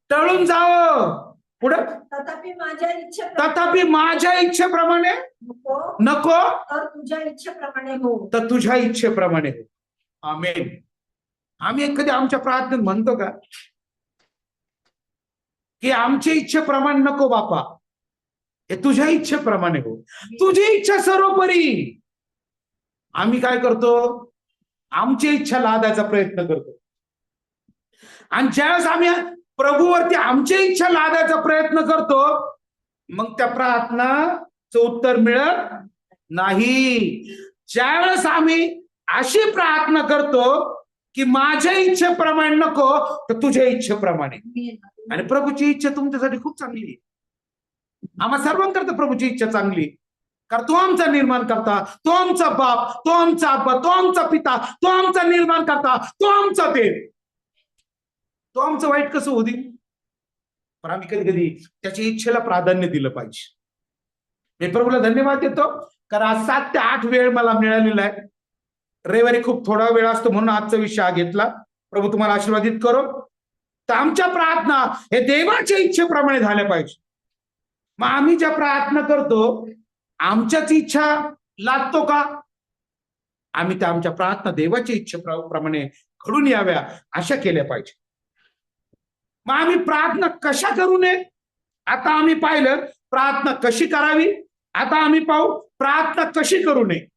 A: टळून जावं. पुढे
B: तथापि
A: माझ्या इच्छेप्रमाणे नको,
B: तर तुझ्या इच्छेप्रमाणे हो.
A: तर तुझ्या इच्छेप्रमाणे हो. आमेन. आम्ही कधी आमच्या प्रार्थनेत म्हणतो का की आमच्या इच्छेप्रमाणे नको बापा, हे तुझ्या इच्छेप्रमाणे हो, तुझी इच्छा सर्वोपरी. आम्ही काय करतो, आमची इच्छा लादायचा प्रयत्न करतो, आणि ज्यावेळेस आम्ही प्रभूवरती आमची इच्छा लादायचा प्रयत्न करतो, मग त्या प्रार्थनाचं उत्तर मिळत नाही. ज्यावेळेस आम्ही अशी प्रार्थना करतो की माझ्या इच्छेप्रमाणे नको, तर तुझ्या इच्छेप्रमाणे. आणि प्रभूची इच्छा तुमच्यासाठी खूप चांगली आहे. आम्हा सर्वांकरता प्रभूची इच्छा चांगली, कारण तो आमचा निर्माण करता, तो आमचा बाप, तो आमचा आबा, तो आमचा पिता, तो आमचा निर्माण करता, तो आमचा देव. तो आमचं वाईट कसं होऊ देईल? पण आम्ही कधी कधी त्याच्या इच्छेला प्राधान्य दिलं पाहिजे. मी प्रभूला धन्यवाद देतो, कारण आज 7 ते 8 वेळ मला मिळालेला आहे. रविवारी खूप थोडा वेळ असतो म्हणून आजचा विषय हा घेतला. प्रभू तुम्हाला आशीर्वादित करो. तर आमच्या प्रार्थना हे देवाच्या इच्छेप्रमाणे झाल्या पाहिजे. मग आम्ही ज्या प्रार्थना करतो आमच्याच इच्छा लागतो का? आम्ही त्या आमच्या प्रार्थना देवाच्या इच्छेप्रमाणे घडून याव्या अशा केल्या पाहिजे. मग आम्ही प्रार्थना कशा करू नये? आता आम्ही पाहिलं प्रार्थना कशी करावी. आता आम्ही पाहू प्रार्थना कशी करू नये.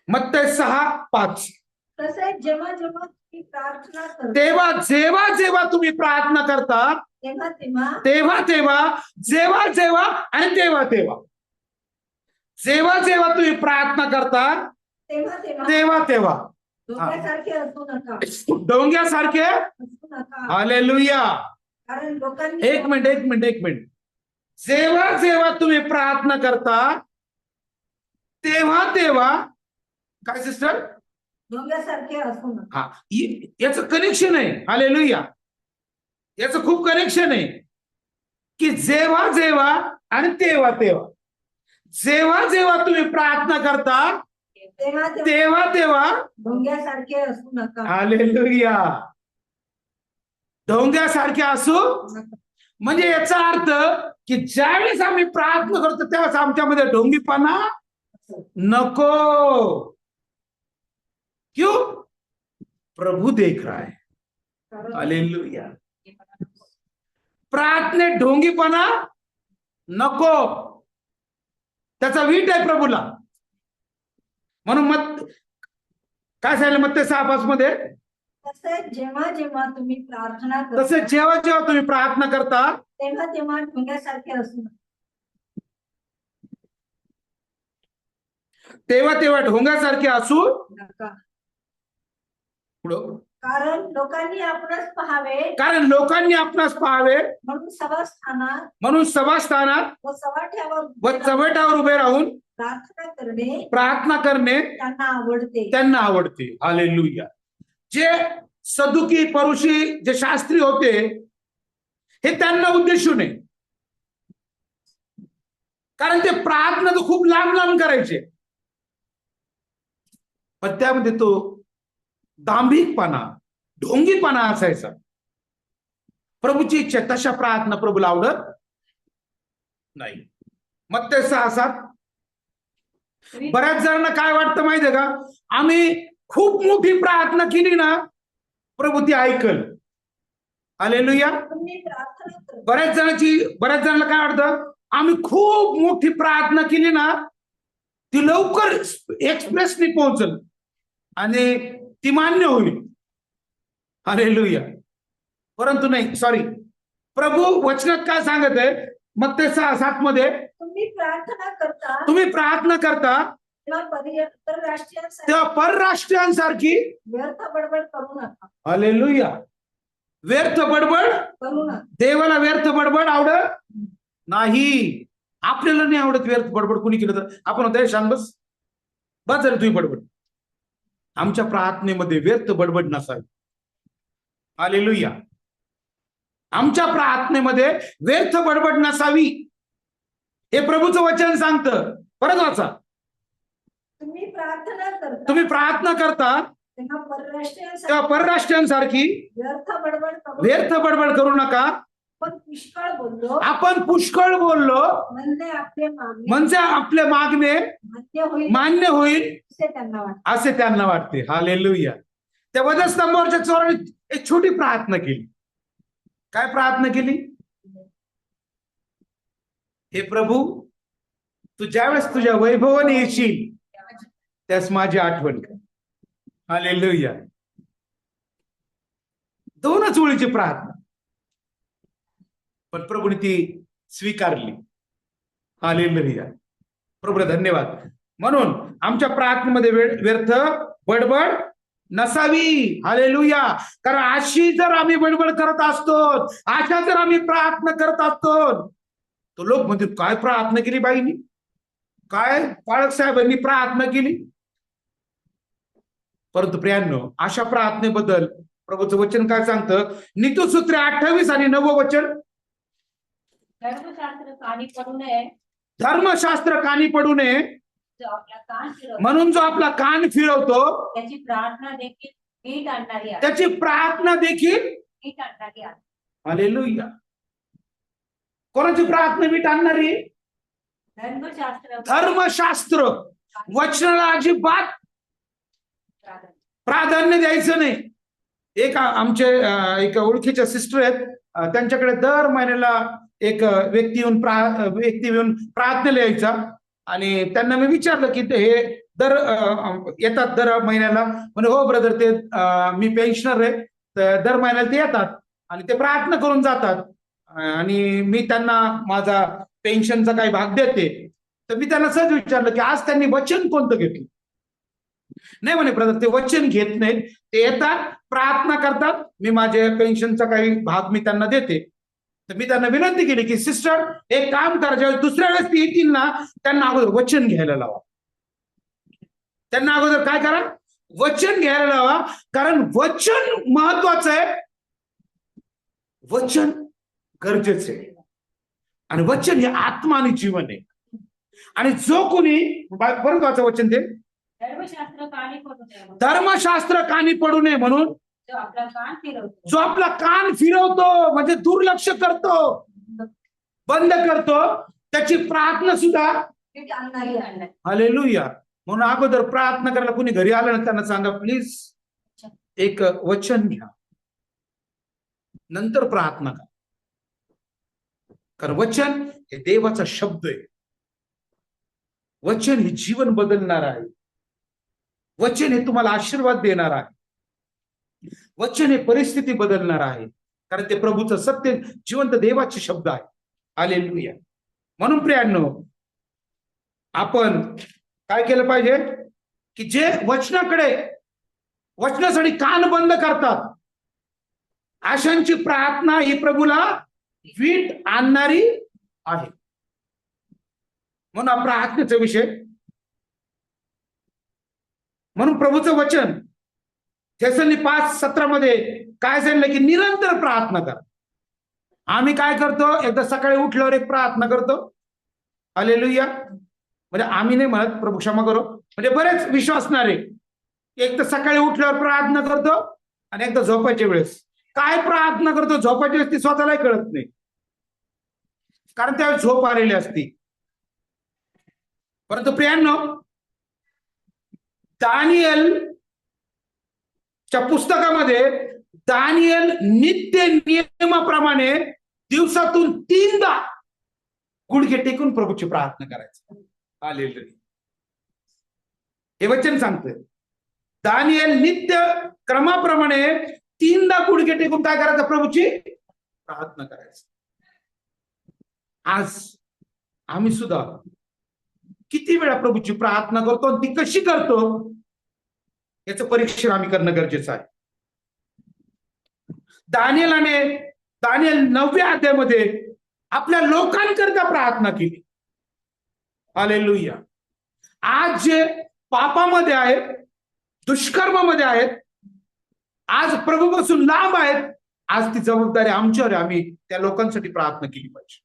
A: मत्तई 6:5.
B: तसेच जेव्हा जेव्हा तुम्ही प्रार्थना करता
A: तेव्हा जेव्हा जेव्हा तुम्ही प्रार्थना करता
B: तेव्हा तेव्हा
A: तेव्हा तेव्हा जेव्हा जेव्हा आणि तेव्हा तेव्हा जेव्हा जेव्हा तुम्ही प्रार्थना करता
B: तेव्हा तेव्हा
A: तेव्हा तेव्हा
B: डोक्यासारखे असू नका
A: डोंग्यासारखे.
B: असू नका
A: हालेलुया.
B: कारण लोकांनी
A: एक मिनिट. जेव्हा जेव्हा तुम्ही प्रार्थना करता तेव्हा तेव्हा काय सिस्टर?
B: डोंग्यासारखे असू नका.
A: हा, याचं कनेक्शन आहे. हालेलुया. याचं खूप कनेक्शन आहे की जेव्हा जेव्हा आणि तेव्हा तेव्हा जेव्हा जेव्हा तुम्ही प्रार्थना करता
B: तेव्हा तेव्हा
A: तेव्हा तेव्हा
B: डोंग्यासारखे असू नका.
A: हालेलुया. ढोंग्यासारखे असू
B: नका.
A: म्हणजे याचा अर्थ की ज्यावेळेस आम्ही प्रार्थना करतो त्यावेळेस आमच्यामध्ये ढोंगीपणा नको. क्यों? प्रभू देख रहा है.
B: कारण
A: हालेलुया. प्रार्थनेत ढोंगीपणा नको. त्याचा वीट आहे प्रभूला. म्हणून मग काय सांगितलं मत्तई 6:5 मध्ये?
B: तसेच जेव्हा जेव्हा तुम्ही प्रार्थना करता
A: तसेच जेव्हा जेव्हा तुम्ही प्रार्थना करता
B: तेव्हा तेव्हा डोंग्यासारखे असू नका.
A: तेव्हा तेव्हा ढोंगासारखे असू
B: नका.
A: पुढं.
B: कारण लोकांनी आपणच पाहावे
A: कारण लोकांनी आपणास पाहावे
B: म्हणून सभास्थानात
A: सभास्थानात
B: व सवाठ्यावर
A: व चवटावर उभे राहून प्रार्थना करणे त्यांना आवडते. हालेलुया. जे सदुकी परुषी जे शास्त्री होते हे त्यांना उद्देशून आहे. कारण ते प्रार्थना तर खूप लांब लांब करायचे पण त्यामध्ये तो दांभिकपणा ढोंगीपणा असायचा. प्रभूची इच्छा तशा प्रार्थना प्रभूला आवडत नाही. मत्तई 6:7. बऱ्याच जणांना काय वाटतं माहितीये का? आम्ही खूप मोठी प्रार्थना केली ना प्रभू ती ऐकल. हालेलुया. बऱ्याच जणांना काय वाटतं? आम्ही खूप मोठी प्रार्थना केली ना ती लवकर एक्सप्रेसनी पोहोचल आणि ती मान्य होईल. हालेलुया. परंतु नाही, सॉरी, प्रभू वचनात काय सांगत आहे मत्तई 6:7 मध्ये?
B: तुम्ही
A: प्रार्थना करता तेव्हा परराष्ट्रीयांसारखी
B: व्यर्थ बडबड करू नका.
A: हालेलुया. व्यर्थ बडबड
B: करू नका.
A: देवाला व्यर्थ बडबड आवडत नाही. आपल्याला नाही आवडत व्यर्थ बडबड. कुणी केलं तर आपण होतं शांत बस झालं तुम्ही बडबड. आमच्या प्रार्थनेमध्ये व्यर्थ बडबड नसावी. हालेलुया. आमच्या प्रार्थनेमध्ये व्यर्थ बडबड नसावी हे प्रभूचं वचन सांगतं. परत वाचा. तुम्ही प्रार्थना करता तेव्हा परराष्ट्रीयांसारखी व्यर्थ बडबड करू नका. आपण पुष्कळ बोललो म्हणजे आपले मागणे मान्य होईल असे त्यांना वाटते. हालेलुया. त्या वधस्तंभावरच्या चोराने एक छोटी प्रार्थना केली. काय प्रार्थना केली? हे प्रभू, तू ज्यावेळेस तुझ्या वैभवाने येशील त्यास माझी आठवण कर. हालेलुया. 2च ओळीची प्रार्थना पण प्रभूने ती स्वीकारली. हालेलुया. प्रभूला धन्यवाद. म्हणून आमच्या प्रार्थनेमध्ये व्यर्थ बडबड नसावी. हालेलुया. कारण अशी जर आम्ही बडबड करत असतो, अशा जर आम्ही प्रार्थना करत असतो तर लोक म्हणतील काय प्रार्थना केली बाईनी, काय पाळक साहेबांनी प्रार्थना केली. परंतु प्रियांनो, अशा प्रार्थनेबद्दल प्रभूचं वचन काय सांगतं? नीतिसूत्रे 28 आणि 9 वचन.
C: धर्मशास्त्र कानी पडू नये
A: धर्मशास्त्र कानी पडू नये
C: जो आपला कान फिरवतो
A: म्हणून जो आपला कान फिरवतो
C: त्याची प्रार्थना देखील नीट आणणारी आहे.
A: त्याची प्रार्थना देखील
C: नीट आणणारी आहे.
A: हालेलुया. कोणाची प्रार्थना मीठ आणणारी?
C: धर्मशास्त्र
A: धर्मशास्त्र वचनाला अजिबात
C: प्रार्थना.
A: प्राधान्य द्यायचं नाही. एक आमचे एक ओळखीच्या सिस्टर आहेत, त्यांच्याकडे दर महिन्याला एक व्यक्ती येऊन प्रार्थनेला यायचा आणि त्यांना मी विचारलं की हे येतात दर महिन्याला? म्हणजे हो ब्रदर, ते मी पेन्शनर आहे, तर दर महिन्याला ते येतात आणि ते प्रार्थना करून जातात आणि मी त्यांना माझा पेन्शनचा काही भाग देते. तर मी त्यांना सहज विचारलं की आज त्यांनी वचन कोणतं घेतलं? नाही म्हणे ब्रदर, ते वचन घेत नाहीत, ते येतात प्रार्थना करतात, मी माझे पेन्शनचा काही भाग मी त्यांना देते. तर मी त्यांना विनंती केली की सिस्टर एक काम करा, ज्यावेळेस दुसऱ्या वेळेस ते येतील ना त्यांना अगोदर वचन घ्यायला लावा. त्यांना अगोदर काय करा? वचन घ्यायला लावा. कारण वचन महत्वाचं आहे, वचन गरजेचं आहे आणि वचन हे आत्मा आणि जीवन आहे. आणि जो कोणी परत वाचा वचन ते,
C: धर्मशास्त्र कानी पडू नये म्हणून.
A: धर्मशास्त्र कानी पडू नये म्हणून
C: जो आपला कान फिरवतो
A: जो आपला कान फिरवतो म्हणजे दुर्लक्ष करतो, बंद करतो, त्याची प्रार्थना सुद्धा
B: नीट आणणारी आहे.
A: हालेलुया. म्हणून अगोदर प्रार्थना करायला कुणी घरी आलं ना त्यांना सांगा प्लीज एक वचन घ्या, नंतर प्रार्थना करा. कारण वचन हे देवाचा शब्द आहे. वचन हे जीवन बदलणार आहे. वचन हे तुम्हाला आशीर्वाद देणार आहे. वचन हे परिस्थिती बदलणार आहे. कारण ते प्रभूचं सत्य जिवंत देवाचे शब्द आहे. हालेलुया. म्हणून प्रियांनो, आपण काय केलं पाहिजे की जे वचनासाठी कान बंद करतात अशांची प्रार्थना ही प्रभूला वीट आणणारी आहे. म्हणून प्रार्थनेचा विषय, म्हणून प्रभूचं वचन थेसलोनिके 5:17 काय सांगितलं की निरंतर प्रार्थना करा. आम्ही काय करतो? एकदा सकाळी उठल्यावर एक प्रार्थना करतो. हालेलुया. म्हणजे आम्ही नाही म्हणत, प्रभू क्षमा करो, म्हणजे बरेच विश्वासणारे एक तर सकाळी उठल्यावर प्रार्थना करतो आणि एकदा झोपायच्या वेळेस. काय प्रार्थना करतो झोपायच्या वेळेस ती स्वतःलाही कळत नाही, कारण त्यावेळेस झोप आलेली असती. परंतु प्रियांनो, दानिएलच्या पुस्तकामध्ये दानिएल नित्य नियमाप्रमाणे दिवसातून 3दा गुडघे टेकून प्रभूची प्रार्थना करायची. हालेलुया. हे वचन सांगतोय. दानिएल नित्य क्रमाप्रमाणे 3दा गुडघे टेकून काय करायचं? प्रभूची प्रार्थना करायची. आज आम्ही सुद्धा किती वेळा प्रभूची प्रार्थना करतो आणि ती कशी करतो याचं परीक्षण आम्ही करणं गरजेचं आहे. दानिएल 9व्या अध्यायामध्ये आपल्या लोकांकरता प्रार्थना केली. हालेलुया. आज जे पापामध्ये आहेत, दुष्कर्मामध्ये आहेत, आज प्रभूपासून लांब आहेत, आज ती जबाबदारी आमच्यावर आहे. आम्ही त्या लोकांसाठी प्रार्थना केली पाहिजे.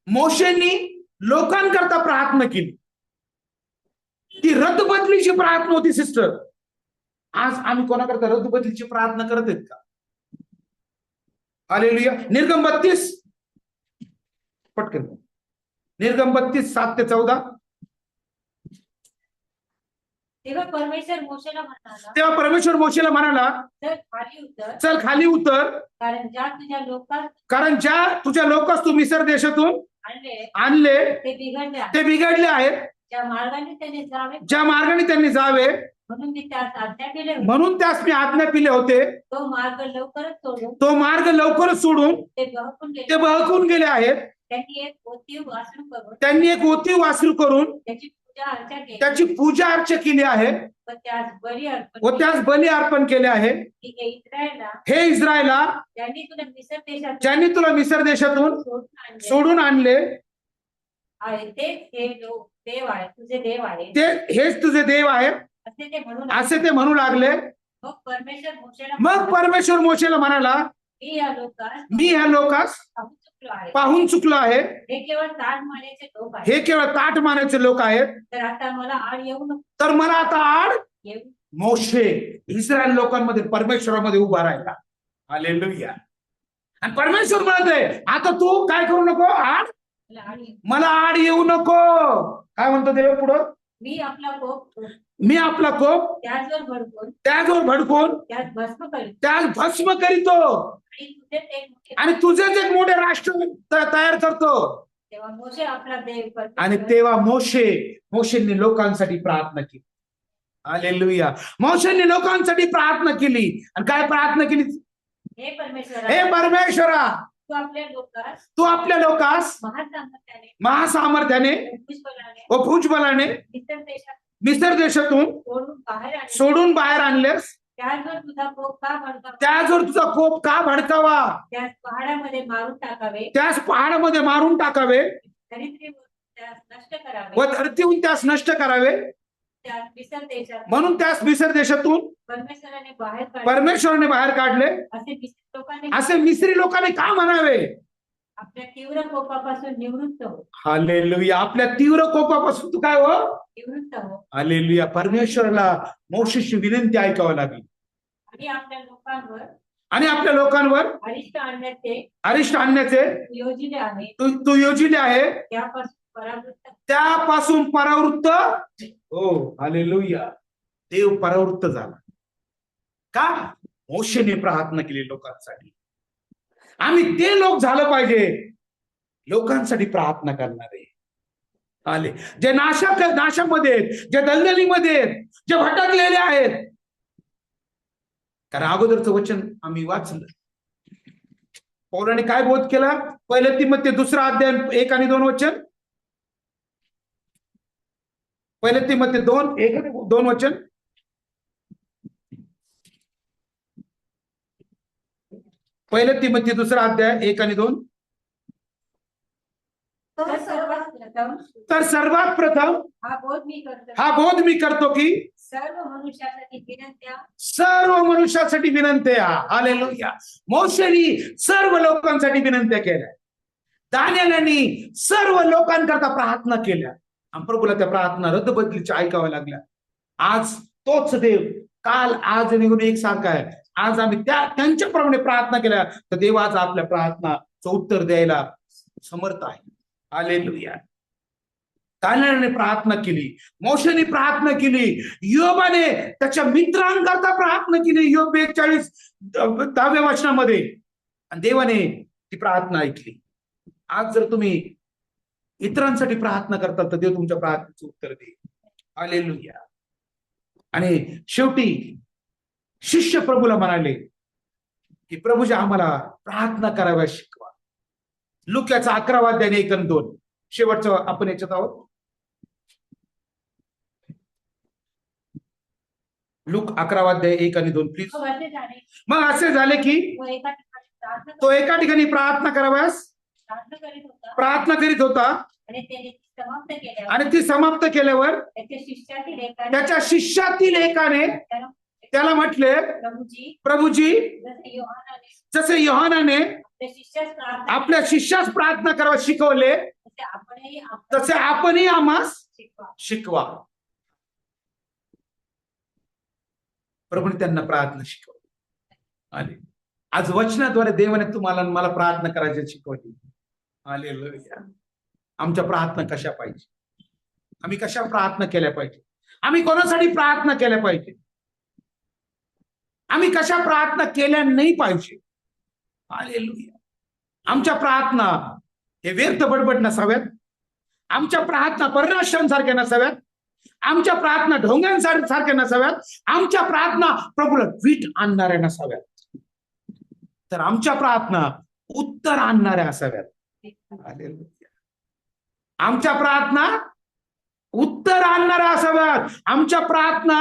A: मोशेंनी लोकांकरता प्रार्थना केली, ती रद्दबदलीची प्रार्थना होती सिस्टर. आज आम्ही कोणाकरता रद्दबदलीची प्रार्थना करत आहेत का? हालेलुया. निर्गम 32 पटकन, निर्गम 32 7 ते 14.
C: तेव्हा परमेश्वर मोशेला म्हणाला,
A: तेव्हा परमेश्वर मोशेला म्हणाला, चल खाली उतर, कारण ज्या तुझ्या लोकांस तू मिस्र देशातून आणले ते बिघडले आहेत, ज्या मार्गाने त्यांनी जावे म्हणून त्यास मी आज्ञा दिले होते, तो मार्ग लवकरच सोडून ते बहकून गेले आहेत. त्यांनी एक ओती वासरू करून त्याची पूजा अर्चा केली आहे व त्यास बली अर्पण केले आहे. हे इस्रायला, ज्यांनी तुला मिस्र देशातून सोडून आणले, हेच तुझे देव आहे असे ते म्हणू लागले. मग परमेश्वर मोशेला म्हणाला,
C: मी या लोकांस
A: मी ह्या लोकांस
C: पाहून चुकलो आहे.
A: पाहून चुकलो आहे.
C: हे केवळ ताठ मानेचे लोक आहेत.
A: हे केवळ ताठ मानाचे लोक आहेत.
C: तर आता मला आड येऊ नको.
A: तर मला आता आड
C: येऊ
A: मोशे इस्रायल लोकांमध्ये परमेश्वरामध्ये उभा राहिला. हालेलुया. आणि परमेश्वर म्हणत आहे आता तू काय करू नको, आड
C: मला आड येऊ.
A: मला आड येऊ नको. काय म्हणतो देव पुढं,
C: मी आपला कोप
A: मी आपला कोप
C: त्याचवर भडकून
A: त्याजवळ भडकून
C: त्यात भस्म करीन.
A: त्यास भस्म करीतो
C: आणि तुझेच एक मोठे
A: आणि तुझेच एक मोठे राष्ट्र तयार करतो.
C: तेव्हा मोशे आपला देव परमेश्वर
A: आणि तेव्हा मोशेंनी लोकांसाठी प्रार्थना केली. हालेलुया. मोशेंनी लोकांसाठी प्रार्थना केली. आणि काय प्रार्थना केली,
C: हे परमेश्वरा
A: हे परमेश्वरा
C: तू आपल्या लोकांस
A: महासामर्थ्याने
C: महासामर्थ्याने भुजबलाने
A: व भुजबलाने
C: इतर देशात
A: मिस्र देशातून सोडून बाहेर आणलेस.
C: त्याचवर तुझा कोप का भडकावा.
A: त्याजवर तुझा कोप का भडकावा.
C: त्यास पहाडामध्ये मारून टाकावे.
A: त्यास पहाडामध्ये मारून टाकावे
C: धरित्रीवर त्यास नष्ट करावे.
A: व धरतीहून त्यास नष्ट करावे.
C: त्यास मिस्र देशात
A: म्हणून त्यास मिस्र देशातून
C: परमेश्वराने बाहेर काढले.
A: परमेश्वराने बाहेर काढले. असे मिस्री लोकांनी का म्हणावे.
C: आपल्या तीव्र कोपापासून निवृत्त हो.
A: हालेलुया. आपल्या तीव्र कोपापासून तू काय हो,
C: निवृत्त हो.
A: हालेलुया. परमेश्वराला मोशेची विनंती ऐकावी लागली.
C: आणि आपल्या लोकांवर
A: अरिष्ट आणण्याचे
C: योजिले आहे.
A: तू योजिले आहे.
C: त्यापासून
A: परावृत्त हो. हालेलुया. देव परावृत्त झाला का, मोशेने प्रार्थना केली लोकांसाठी. आम्ही ते लोक झालं पाहिजे लोकांसाठी प्रार्थना करणारे. आले जे नाशामध्ये आहेत, जे दलदलीमध्ये आहेत, जे भटकलेले आहेत. कारण अगोदरचं वचन आम्ही वाचलं. पौलाने काय बोध केला, पहिलं तिमोथी 2 अध्याय 1 आणि 2 वचन. पहिलं तिमोथी 2 1 आणि 2 वचन. पहिलं तिमोथी 2 अध्याय 1 आणि 2. तर सर्वात प्रथम
C: हा
A: बोध मी करतो की सर्व मनुष्यासाठी विनंत्या. हालेलुया. मोशेनी सर्व लोकांसाठी विनंत्या केल्या. दानिएलांनी सर्व लोकांकरता प्रार्थना केल्या. आणि प्रभूला त्या प्रार्थना रद्दबदलीच्या ऐकाव्या लागल्या. आज तोच देव काल आज निघून एकसारखा आहे. आज आम्ही त्यांच्याप्रमाणे प्रार्थना केल्या तर देव आज आपल्या प्रार्थनाचं उत्तर द्यायला समर्थ आहे. हालेलुया. दानिएलने प्रार्थना केली, मोशेने प्रार्थना केली, योबाने त्याच्या मित्रांकरता प्रार्थना केली. योब 42 10व्या वचनामध्ये. आणि देवाने ती प्रार्थना ऐकली. आज जर तुम्ही इतरांसाठी प्रार्थना करता तर देव तुमच्या प्रार्थनेचं उत्तर देईल. हालेलुया. आणि शेवटी शिष्य प्रभूला म्हणाले की प्रभूजी आम्हाला प्रार्थना कराव्या शिकवा. लुक्याचा 11 अध्याय 1 आणि 2 शेवटचं आपण याच्यात आहोत. लूक 11 अध्याय 1 आणि 2 प्लीज. मग असे झाले की तो एका ठिकाणी प्रार्थना कराव्यास प्रार्थना करीत होता. आणि ती समाप्त केल्यावर त्याच्या शिष्यातील एकाने त्याला म्हटले, प्रभूजी जसे योहानाने आपल्या शिष्यास प्रार्थना करावं शिकवले तसे आपणही आम्हास शिकवा. प्रभूने त्यांना प्रार्थना शिकवली. आणि आज वचनाद्वारे देवाने तुम्हाला मला प्रार्थना करायची शिकवली. हालेलुया. आमच्या प्रार्थना कशा पाहिजे, आम्ही कशा प्रार्थना केल्या पाहिजे, आम्ही कोणासाठी प्रार्थना केल्या पाहिजे, आम्ही कशा प्रार्थना केल्या नाही पाहिजे. हालेलुया. आमच्या प्रार्थना हे व्यर्थ बडबड नसाव्यात. आमच्या प्रार्थना परराष्ट्रांसारख्या नसाव्यात. आमच्या प्रार्थना ढोंग्यांसारख्या नसाव्यात. आमच्या प्रार्थना प्रभूला वीट आणणाऱ्या नसाव्यात. तर आमच्या प्रार्थना उत्तर आणणाऱ्या असाव्यात. हालेलुया. आमच्या प्रार्थना उत्तर आणणाऱ्या असाव्यात. आमच्या प्रार्थना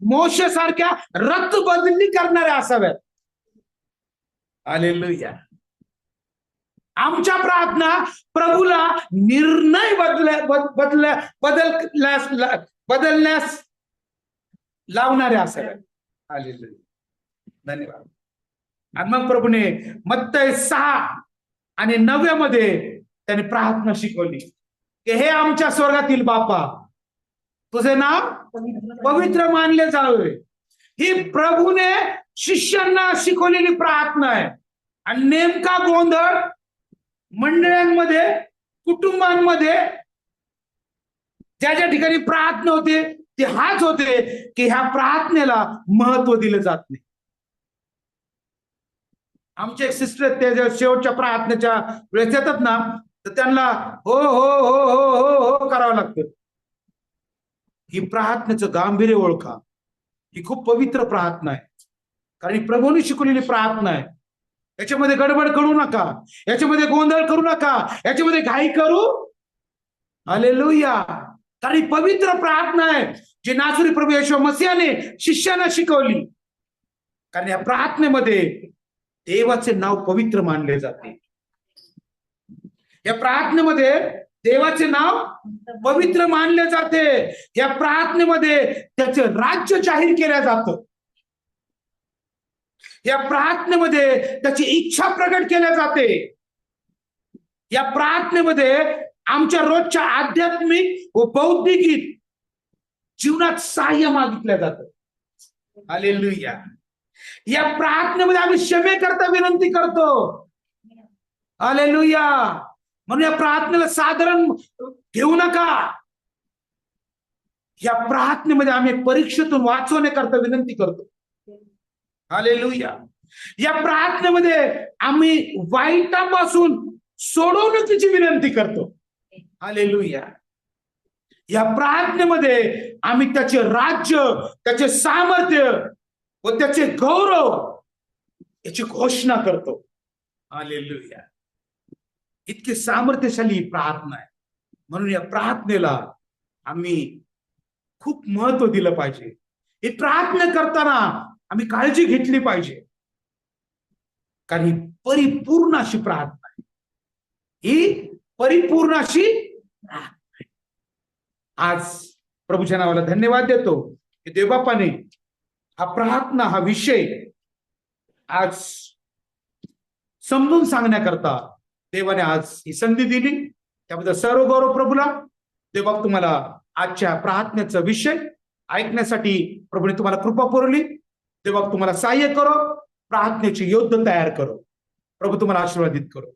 A: मोशेसारख्या रक्त बदली करणाऱ्या असाव्यात. हालेलुया. आमच्या प्रार्थना प्रभूला निर्णय बदलण्यास लावणाऱ्या असाव्यात. हालेलुया. धन्यवाद. आणि मग प्रभूने मत्तई 6:9 मध्ये त्याने प्रार्थना शिकवली की हे आमच्या स्वर्गातील बापा, तुझे नाव पवित्र मानले जावे. ही प्रभूने शिष्यांना शिकवलेली प्रार्थना आहे. आणि नेमका गोंधळ मंडळांमध्ये, कुटुंबांमध्ये ज्या ज्या ठिकाणी प्रार्थना होते ते हाच होते की ह्या प्रार्थनेला महत्व दिलं जात नाही. आमचे एक सिस्टर ते जे शेवटच्या प्रार्थनेच्या वेळेस येतात ना, तर त्यांना हो हो हो हो हो हो करावं लागतं. ही प्रार्थनेचं गांभीर्य ओळखा. ही खूप पवित्र प्रार्थना आहे, कारण ही प्रभूने शिकवलेली प्रार्थना आहे. याच्यामध्ये गडबड करू नका, याच्यामध्ये गोंधळ करू नका, याच्यामध्ये घाई करू. हालेलुया. कारण ही पवित्र प्रार्थना आहे जी नासरी प्रभू येशू मसीहाने शिष्यांना शिकवली. कारण या प्रार्थनेमध्ये देवाचे नाव पवित्र मानले जाते. या प्रार्थनेमध्ये देवाचे नाव पवित्र मानले जाते. या प्रार्थनेमध्ये त्याचे राज्य जाहीर केलं जातं. या प्रार्थनेमध्ये त्याची इच्छा प्रकट केल्या जाते. या प्रार्थनेमध्ये आमच्या रोजच्या आध्यात्मिक व बौद्धिक जीवनात सहाय्य मागितलं जातं. हालेलुया. या प्रार्थनेमध्ये आम्ही क्षमेकरता विनंती करतो. हालेलुया. म्हणून या प्रार्थनेला साधारण घेऊ नका. या प्रार्थनेमध्ये आम्ही परीक्षेतून वाचवण्याकरता विनंती करतो. हालेलुया. या प्रार्थनेमध्ये आम्ही वाईटापासून सोडवणुकीची विनंती करतो. हालेलुया. या प्रार्थनेमध्ये आम्ही त्याचे राज्य, त्याचे सामर्थ्य व त्याचे गौरव याची घोषणा करतो. हालेलुया. इतकी सामर्थ्यशाली ही प्रार्थना आहे. म्हणून या प्रार्थनेला आम्ही खूप महत्व दिलं पाहिजे. ही प्रार्थना करताना आम्ही काळजी घेतली पाहिजे, कारण ही परिपूर्ण अशी प्रार्थना आहे. ही परिपूर्ण अशी प्रार्थना आहे. आज प्रभूच्या नावाला धन्यवाद देतो की देवबापाने हा प्रार्थना, हा विषय आज समजून सांगण्याकरता देवाने आज ही संधी दिली. त्याबद्दल सर्व गौरव प्रभूला. देवबाप तुम्हाला आजच्या प्रार्थनेचा विषय ऐकण्यासाठी प्रभूने तुम्हाला कृपा पुरवली. देवबाप तुम्हाला सहाय्य करो, प्रार्थनेची योद्धा तयार करो. प्रभू तुम्हाला आशीर्वादित करो.